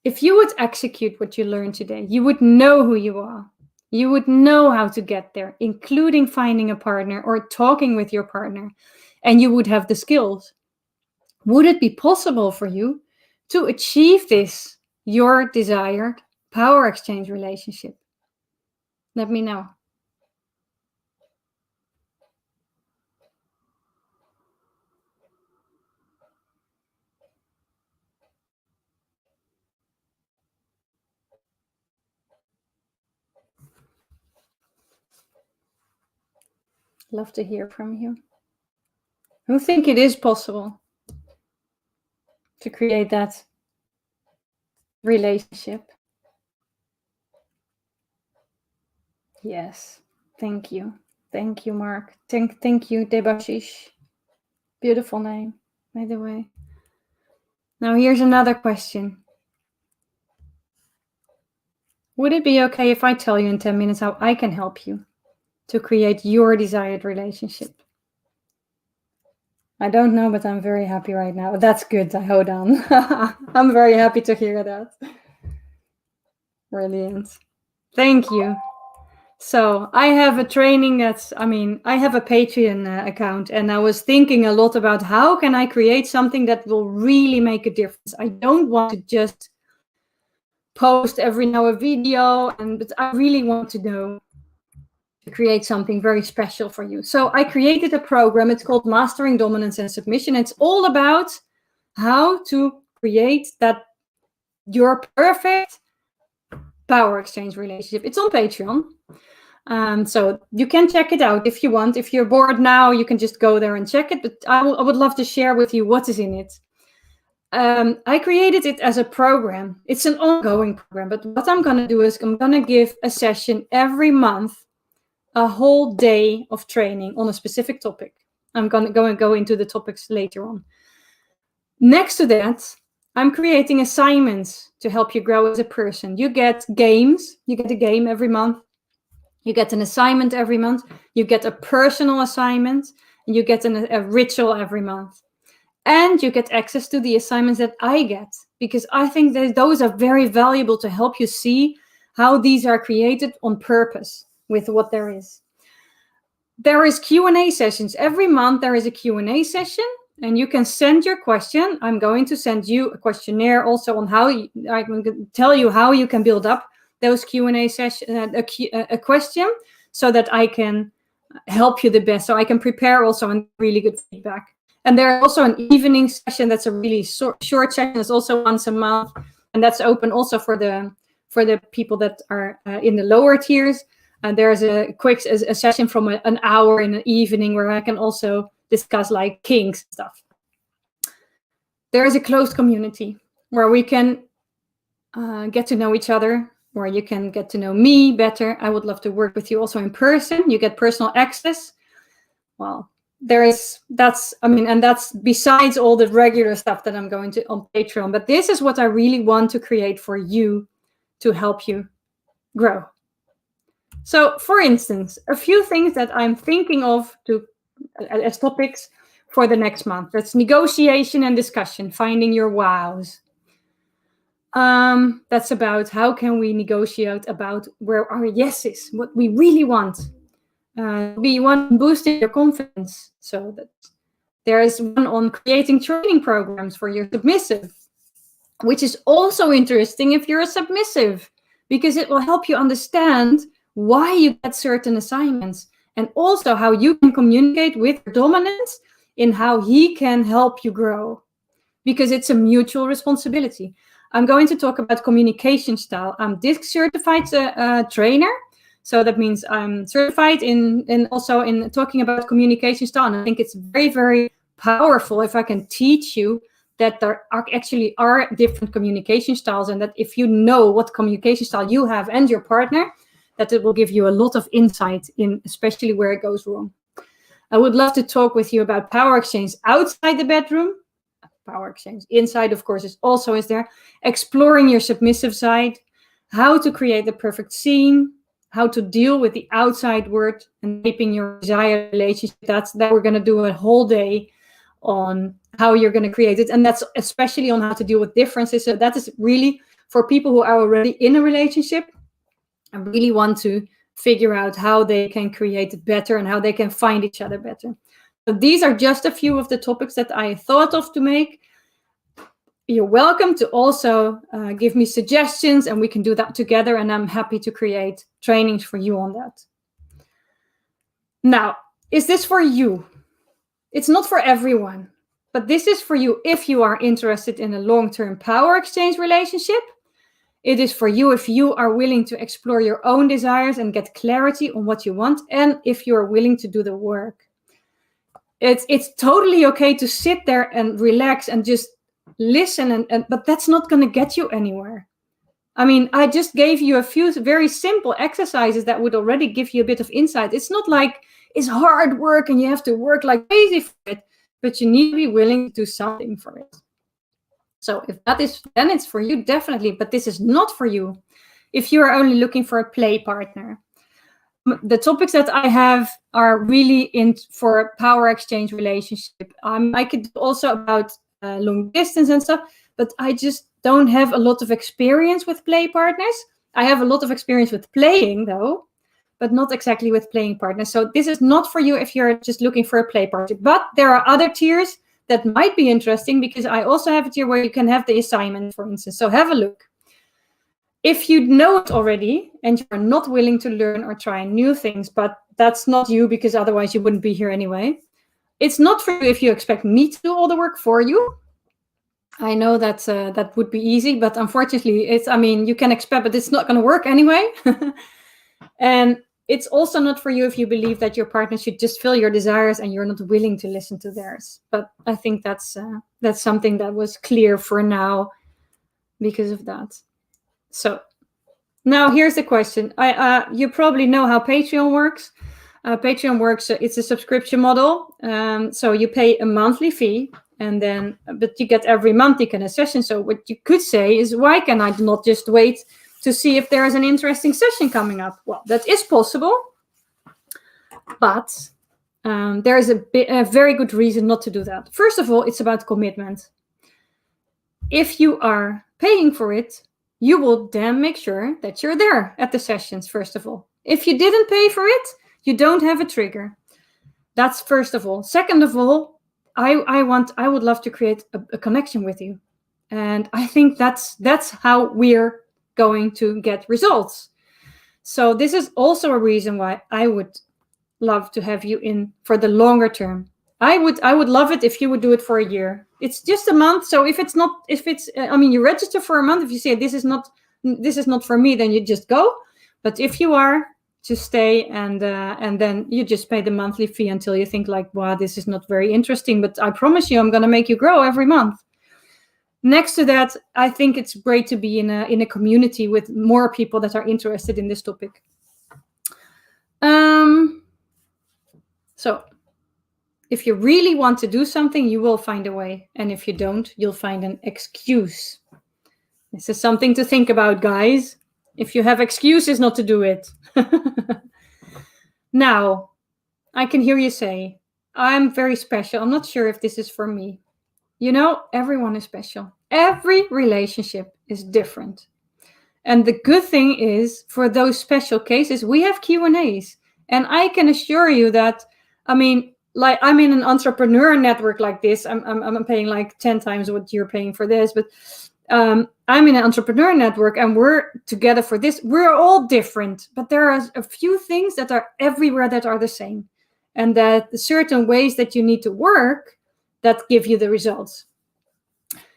If you would execute what you learned today, you would know who you are. You would know how to get there, including finding a partner or talking with your partner, and you would have the skills. Would it be possible for you to achieve this, your desired power exchange relationship? Let me know. Love to hear from you. Who think it is possible to create that relationship? Yes. Thank you. Thank you, Mark. Thank you, Debashish. Beautiful name, by the way. Now, here's another question. Would it be okay if I tell you in 10 minutes how I can help you to create your desired relationship? I don't know, but I'm very happy right now. That's good. Hold on. I'm very happy to hear that. Brilliant. Thank you. So I have a training I have a Patreon account, and I was thinking a lot about how can I create something that will really make a difference. I don't want to just post every now a video, but I really want to create something very special for you. So I created a program. It's called Mastering Dominance and Submission. It's all about how to create your perfect power exchange relationship. It's on Patreon. So you can check it out if you want. If you're bored now, you can just go there and check it. But I would love to share with you what is in it. I created it as a program. It's an ongoing program. But what I'm going to do is I'm going to give a session every month, a whole day of training on a specific topic. I'm going to go into the topics later on. Next to that, I'm creating assignments to help you grow as a person. You get games. You get a game every month. You get an assignment every month. You get a personal assignment. And you get a ritual every month. And you get access to the assignments that I get, because I think that those are very valuable to help you see how these are created on purpose with what there is. There is Q&A sessions. Every month there is a Q&A session, and you can send your question. I'm going to send you a questionnaire also on how I can tell you how you can build up those Q&A sessions, a question, so that I can help you the best. So I can prepare also and really good feedback. And there's also an evening session that's a really short session. It's also once a month, and that's open also for the people that are in the lower tiers. And there's a session from an hour in the evening where I can also discuss like kinks and stuff. There is a closed community where we can get to know each other, where you can get to know me better. I would love to work with you also in person. You get personal access. Well, that's besides all the regular stuff that I'm going to on Patreon. But this is what I really want to create for you to help you grow. So, for instance, a few things that I'm thinking of as topics for the next month. That's negotiation and discussion, finding your wows. That's about how can we negotiate about where our yes is, what we really want. We want boosting your confidence. So that there is one on creating training programs for your submissive, which is also interesting if you're a submissive, because it will help you understand why you get certain assignments, and also how you can communicate with your dominant in how he can help you grow, because it's a mutual responsibility. I'm going to talk about communication style. I'm DISC certified trainer. So that means I'm certified in also in talking about communication style. And I think it's very, very powerful if I can teach you that there actually are different communication styles, and that if you know what communication style you have and your partner, that it will give you a lot of insight in especially where it goes wrong. I would love to talk with you about power exchange outside the bedroom. Power exchange inside, of course, is there. Exploring your submissive side, how to create the perfect scene, how to deal with the outside world, and shaping your desired relationship. That we're going to do a whole day on how you're going to create it, and that's especially on how to deal with differences. So that is really for people who are already in a relationship and really want to figure out how they can create it better and how they can find each other better. So these are just a few of the topics that I thought of to make. You're welcome to also give me suggestions, and we can do that together, and I'm happy to create trainings for you on that. Now, is this for you? It's not for everyone, but this is for you if you are interested in a long-term power exchange relationship. It is for you if you are willing to explore your own desires and get clarity on what you want, and if you are willing to do the work. It's totally okay to sit there and relax and just listen, but that's not going to get you anywhere. I mean, I just gave you a few very simple exercises that would already give you a bit of insight. It's not like it's hard work and you have to work like crazy for it, but you need to be willing to do something for it. So if that is, then it's for you, definitely. But this is not for you if you are only looking for a play partner. The topics that I have are really in for power exchange relationship. I could do also about long distance and stuff, but I just don't have a lot of experience with play partners. I have a lot of experience with playing though, but not exactly with playing partners. So this is not for you if you're just looking for a play partner. But there are other tiers that might be interesting, because I also have a tier where you can have the assignment, for instance. So have a look. If you know it already and you're not willing to learn or try new things, but that's not you, because otherwise you wouldn't be here anyway. It's not for you if you expect me to do all the work for you. I know that that would be easy, but unfortunately, you can expect, but it's not going to work anyway. And it's also not for you if you believe that your partner should just fill your desires and you're not willing to listen to theirs. But I think that's something that was clear for now because of that. So now here's the question. You probably know how Patreon works. Patreon works, it's a subscription model. So you pay a monthly fee, but you get every month you can a session. So what you could say is, why can I not just wait to see if there is an interesting session coming up? Well, that is possible, but there is a very good reason not to do that. First of all, it's about commitment. If you are paying for it, you will then make sure that you're there at the sessions, first of all. If you didn't pay for it, you don't have a trigger. That's first of all. Second of all, I would love to create a connection with you. And I think that's how we're going to get results. So this is also a reason why I would love to have you in for the longer term. I would love it if you would do it for a year. It's just a month. So you register for a month. If you say this is not for me, then you just go. But if you are, just stay and then you just pay the monthly fee until you think like, wow, this is not very interesting. But I promise you, I'm going to make you grow every month. Next to that, I think it's great to be in a community with more people that are interested in this topic. So if you really want to do something, you will find a way. And if you don't, you'll find an excuse. This is something to think about, guys. If you have excuses not to do it. Now, I can hear you say, I'm very special. I'm not sure if this is for me. You know, everyone is special. Every relationship is different. And the good thing is, for those special cases, we have Q&As. And I can assure you that, like I'm in an entrepreneur network like this. I'm paying like 10 times what you're paying for this, but I'm in an entrepreneur network and we're together for this. We're all different, but there are a few things that are everywhere that are the same, and that the certain ways that you need to work that give you the results.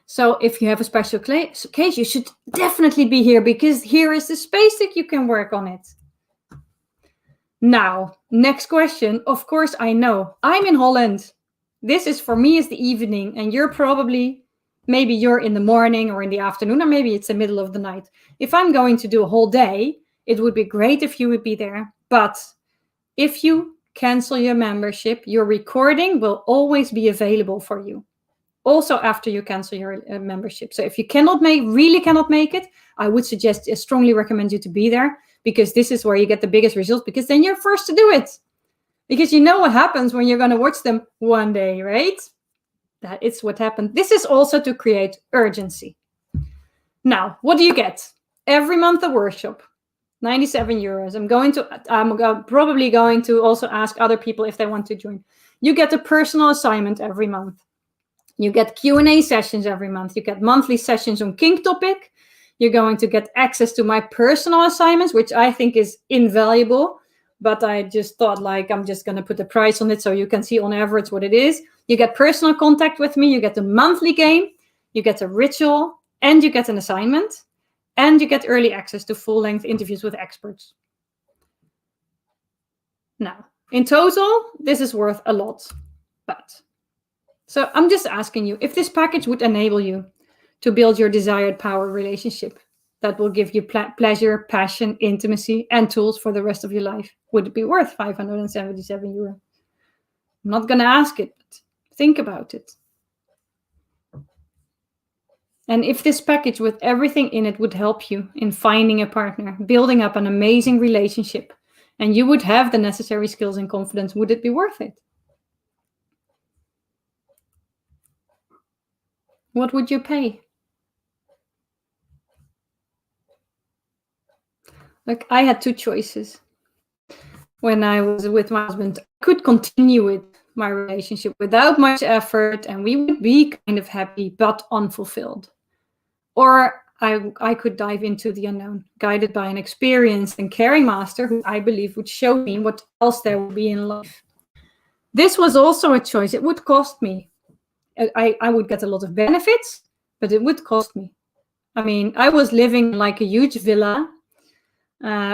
So if you have a special case, you should definitely be here, because here is the space that you can work on it. Now, next question. Of course, I know. I'm in Holland. This is for me is the evening, and maybe you're in the morning or in the afternoon, or maybe it's the middle of the night. If I'm going to do a whole day, it would be great if you would be there. But if you cancel your membership, your recording will always be available for you. Also after you cancel your membership. So if you really cannot make it, I would strongly recommend you to be there, because this is where you get the biggest results, because then you're first to do it. Because you know what happens when you're going to watch them one day, right? That is what happened. This is also to create urgency. Now, what do you get? Every month a workshop, 97 euros. I'm probably going to also ask other people if they want to join. You get a personal assignment every month. You get Q&A sessions every month. You get monthly sessions on kink topic. You're going to get access to my personal assignments, which I think is invaluable. But I just thought, like, I'm just going to put a price on it so you can see on average what it is. You get personal contact with me. You get a monthly game. You get a ritual. And you get an assignment. And you get early access to full-length interviews with experts. Now, in total, this is worth a lot. So I'm just asking you, if this package would enable you to build your desired power relationship that will give you pleasure, passion, intimacy, and tools for the rest of your life, would it be worth 577 euro? I'm not going to ask it, but think about it. And if this package with everything in it would help you in finding a partner, building up an amazing relationship, and you would have the necessary skills and confidence, would it be worth it? What would you pay? Like, I had two choices. When I was with my husband, I could continue with my relationship without much effort, and we would be kind of happy but unfulfilled. Or I could dive into the unknown, guided by an experienced and caring master who I believe would show me what else there would be in life. This was also a choice. It would cost me. I would get a lot of benefits, but it would cost me. I mean, I was living like a huge villa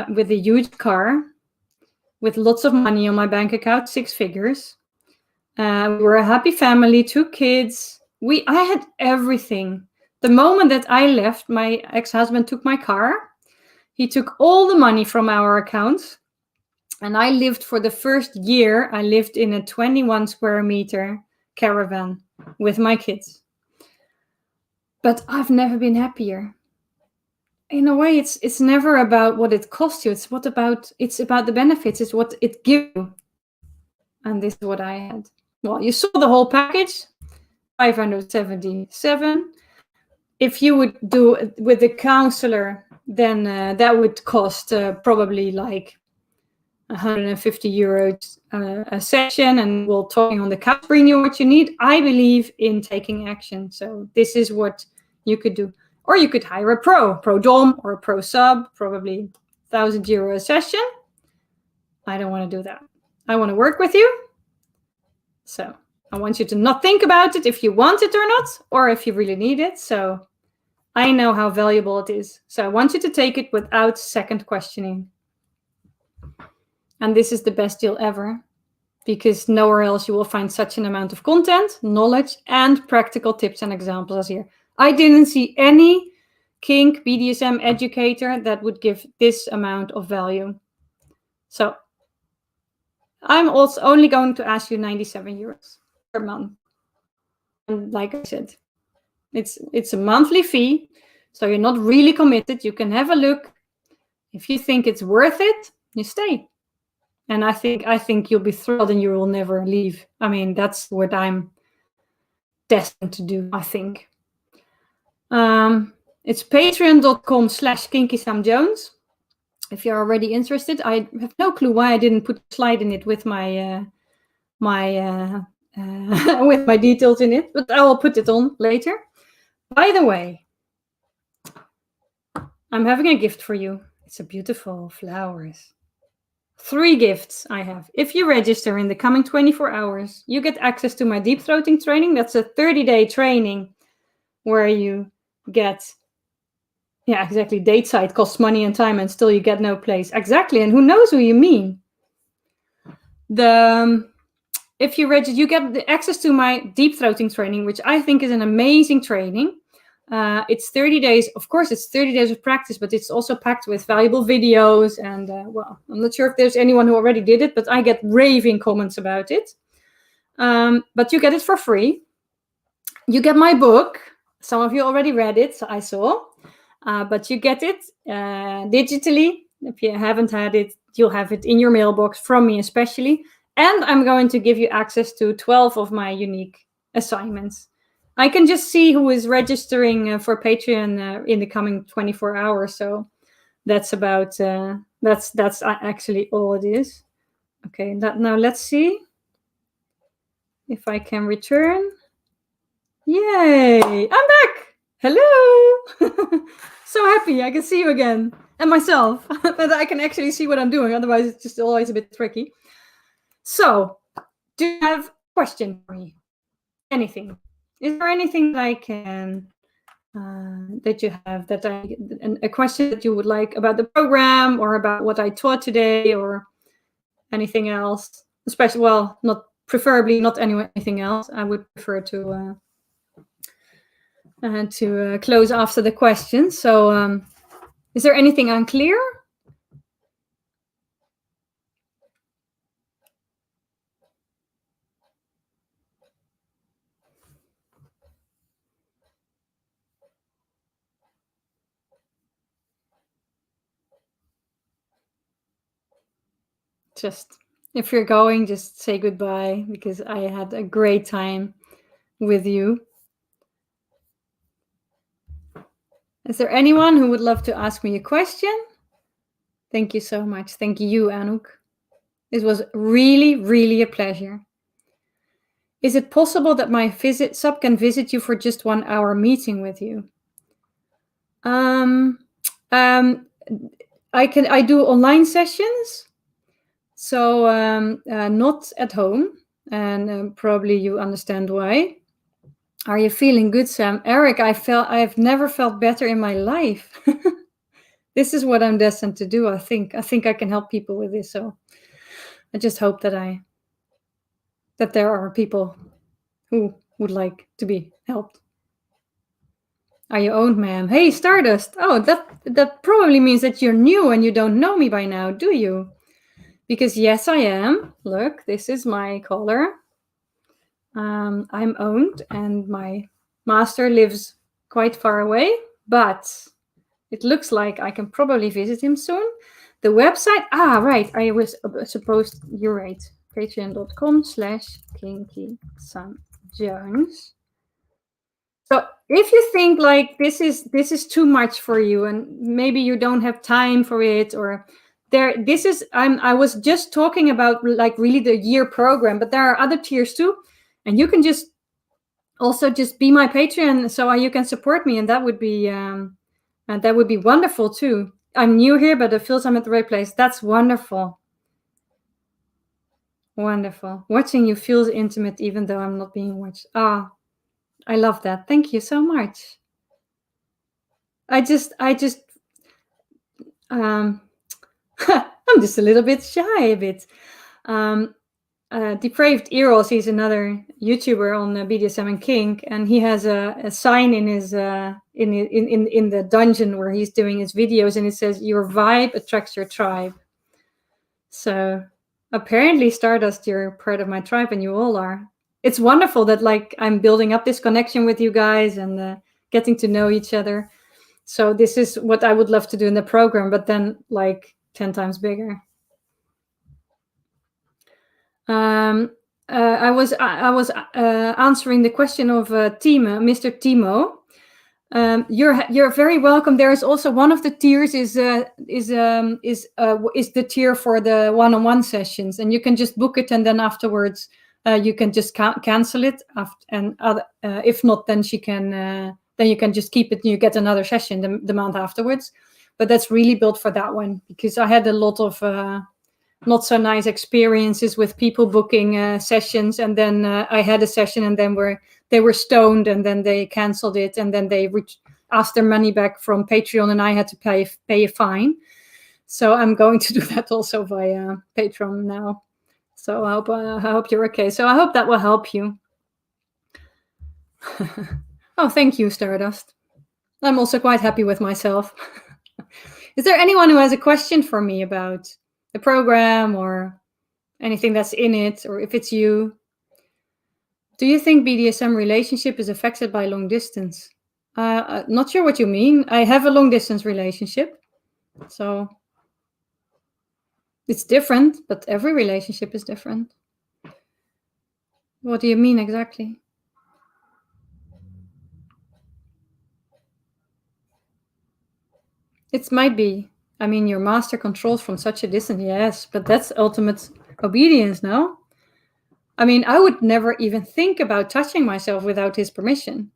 with a huge car, with lots of money on my bank account, 6 figures. We were a happy family, 2 kids. I had everything. The moment that I left, my ex-husband took my car. He took all the money from our accounts. And I lived for the first year, I lived in a 21 square meter caravan with my kids. But I've never been happier. In a way, it's never about what it costs you. It's about the benefits. It's what it gives you. And this is what I had. Well, you saw the whole package, 577. If you would do it with a counselor, then that would cost probably like 150 euros a session, and we'll talking on the couch, bring you what you need. I believe in taking action. So this is what you could do. Or you could hire a pro dom or a pro sub, probably 1,000 euro a session. I don't want to do that. I want to work with you. So I want you to not think about it if you want it or not, or if you really need it. So I know how valuable it is. So I want you to take it without second questioning. And this is the best deal ever, because nowhere else you will find such an amount of content, knowledge, and practical tips and examples as here. I didn't see any kink BDSM educator that would give this amount of value. So I'm also only going to ask you 97 euros per month. And like I said, it's a monthly fee, so you're not really committed. You can have a look. If you think it's worth it, you stay. And I think you'll be thrilled and you will never leave. I mean, that's what I'm destined to do, I think. It's patreon.com/kinkysamjones. If you're already interested, I have no clue why I didn't put a slide in it with my with my details in it, but I will put it on later. By the way, I'm having a gift for you. It's a beautiful flowers. 3 gifts I have. If you register in the coming 24 hours, you get access to my deep throating training. That's a 30-day training where you get, yeah, exactly, date site costs money and time and still you get no place. Exactly, and who knows who you mean. If you register, you get the access to my deep throating training, which I think is an amazing training. It's 30 days. Of course, it's 30 days of practice, but it's also packed with valuable videos. And well, I'm not sure if there's anyone who already did it, but I get raving comments about it. But you get it for free. You get my book. Some of you already read it, so I saw. But you get it digitally. If you haven't had it, you'll have it in your mailbox from me especially. And I'm going to give you access to 12 of my unique assignments. I can just see who is registering for Patreon in the coming 24 hours. So that's about, that's actually all it is. Okay, now let's see if I can return. Yay, I'm back. Hello. So happy I can see you again and myself, that I can actually see what I'm doing. Otherwise, it's just always a bit tricky. So, do you have a question for me? Anything? Is there anything that I can, that you have, a question that you would like about the program or about what I taught today or anything else? Especially, well, preferably not anything else. I would prefer to close after the question. So, is there anything unclear? just, if you're going, just say goodbye, because I had a great time with you. Is there anyone who would love to ask me a question? Thank you so much. Thank you, Anouk. This was really, really a pleasure. Is it possible that my sub can visit you for just 1 hour meeting with you? I do online sessions, so not at home, and probably you understand why. Are you feeling good, Sam? Eric, I've never felt better in my life. This is what I'm destined to do. I think I can help people with this. So I just hope that there are people who would like to be helped. Are you owned, ma'am? Hey, Stardust. Oh, that probably means that you're new and you don't know me by now, do you? Because yes, I am. Look, this is my collar. I'm owned, and my master lives quite far away, but it looks like I can probably visit him soon. The website, right, I was supposed, you're right, patreon.com/KinkySamJones. So if you think like this is too much for you, and maybe you don't have time for it, or I was just talking about like really the year program, but there are other tiers too, and you can just be my Patreon, so you can support me, and that would be wonderful too. I'm new here, but it feels I'm at the right place. That's wonderful. Wonderful. Watching you feels intimate, even though I'm not being watched. I love that. Thank you so much. I'm just I'm just a little bit shy a bit. Depraved Eros, he's another YouTuber on BDSM and Kink, and he has a sign in his in the dungeon where he's doing his videos, and it says, "Your vibe attracts your tribe." So apparently, Stardust, you're part of my tribe, and you all are. It's wonderful that like I'm building up this connection with you guys and getting to know each other. So this is what I would love to do in the program, but then like 10 times bigger. I was answering the question of Timo, Mr. Timo. You're very welcome. There is also one of the tiers is the tier for the one-on-one sessions, and you can just book it, and then afterwards you can just cancel it. If not, then then you can just keep it and you get another session the month afterwards. But that's really built for that one, because I had a lot of not so nice experiences with people booking sessions, and then I had a session, and then they were stoned, and then they canceled it, and then they asked their money back from Patreon, and I had to pay a fine. So I'm going to do that also via Patreon now. So I hope you're okay. So I hope that will help you. Oh, thank you, Stardust. I'm also quite happy with myself. Is there anyone who has a question for me about the program or anything that's in it, or if it's you? Do you think BDSM relationship is affected by long distance? Not sure what you mean. I have a long distance relationship, so it's different, but every relationship is different. What do you mean exactly? It might be. I mean, your master controls from such a distance, yes, but that's ultimate obedience, no? I mean, I would never even think about touching myself without his permission.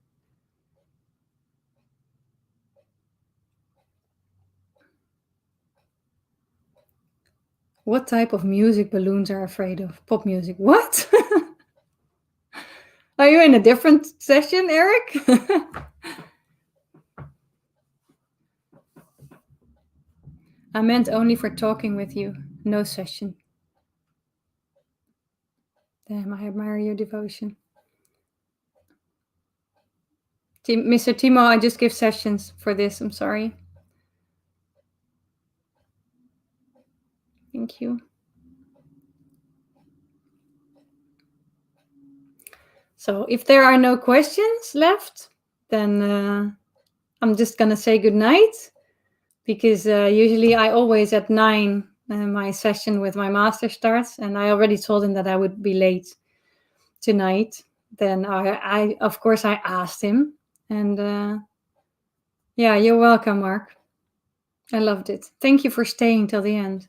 What type of music balloons are afraid of? Pop music. What? Are you in a different session, Eric? I meant only for talking with you. No session. Damn, I admire your devotion. Mr. Timo, I just give sessions for this. I'm sorry. Thank you. So if there are no questions left, then I'm just going to say goodnight, because usually I always at 9 my session with my master starts, and I already told him that I would be late tonight. Then I of course I asked him, and yeah, you're welcome, Mark. I loved it. Thank you for staying till the end.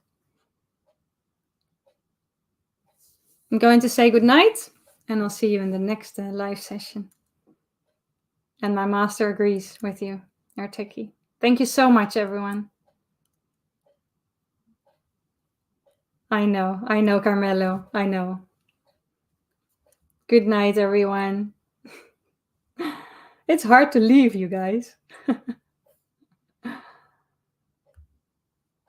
I'm going to say goodnight, and I'll see you in the next live session. And my master agrees with you, Arteki. Thank you so much, everyone. I know, Carmelo. I know. Good night, everyone. It's hard to leave, you guys.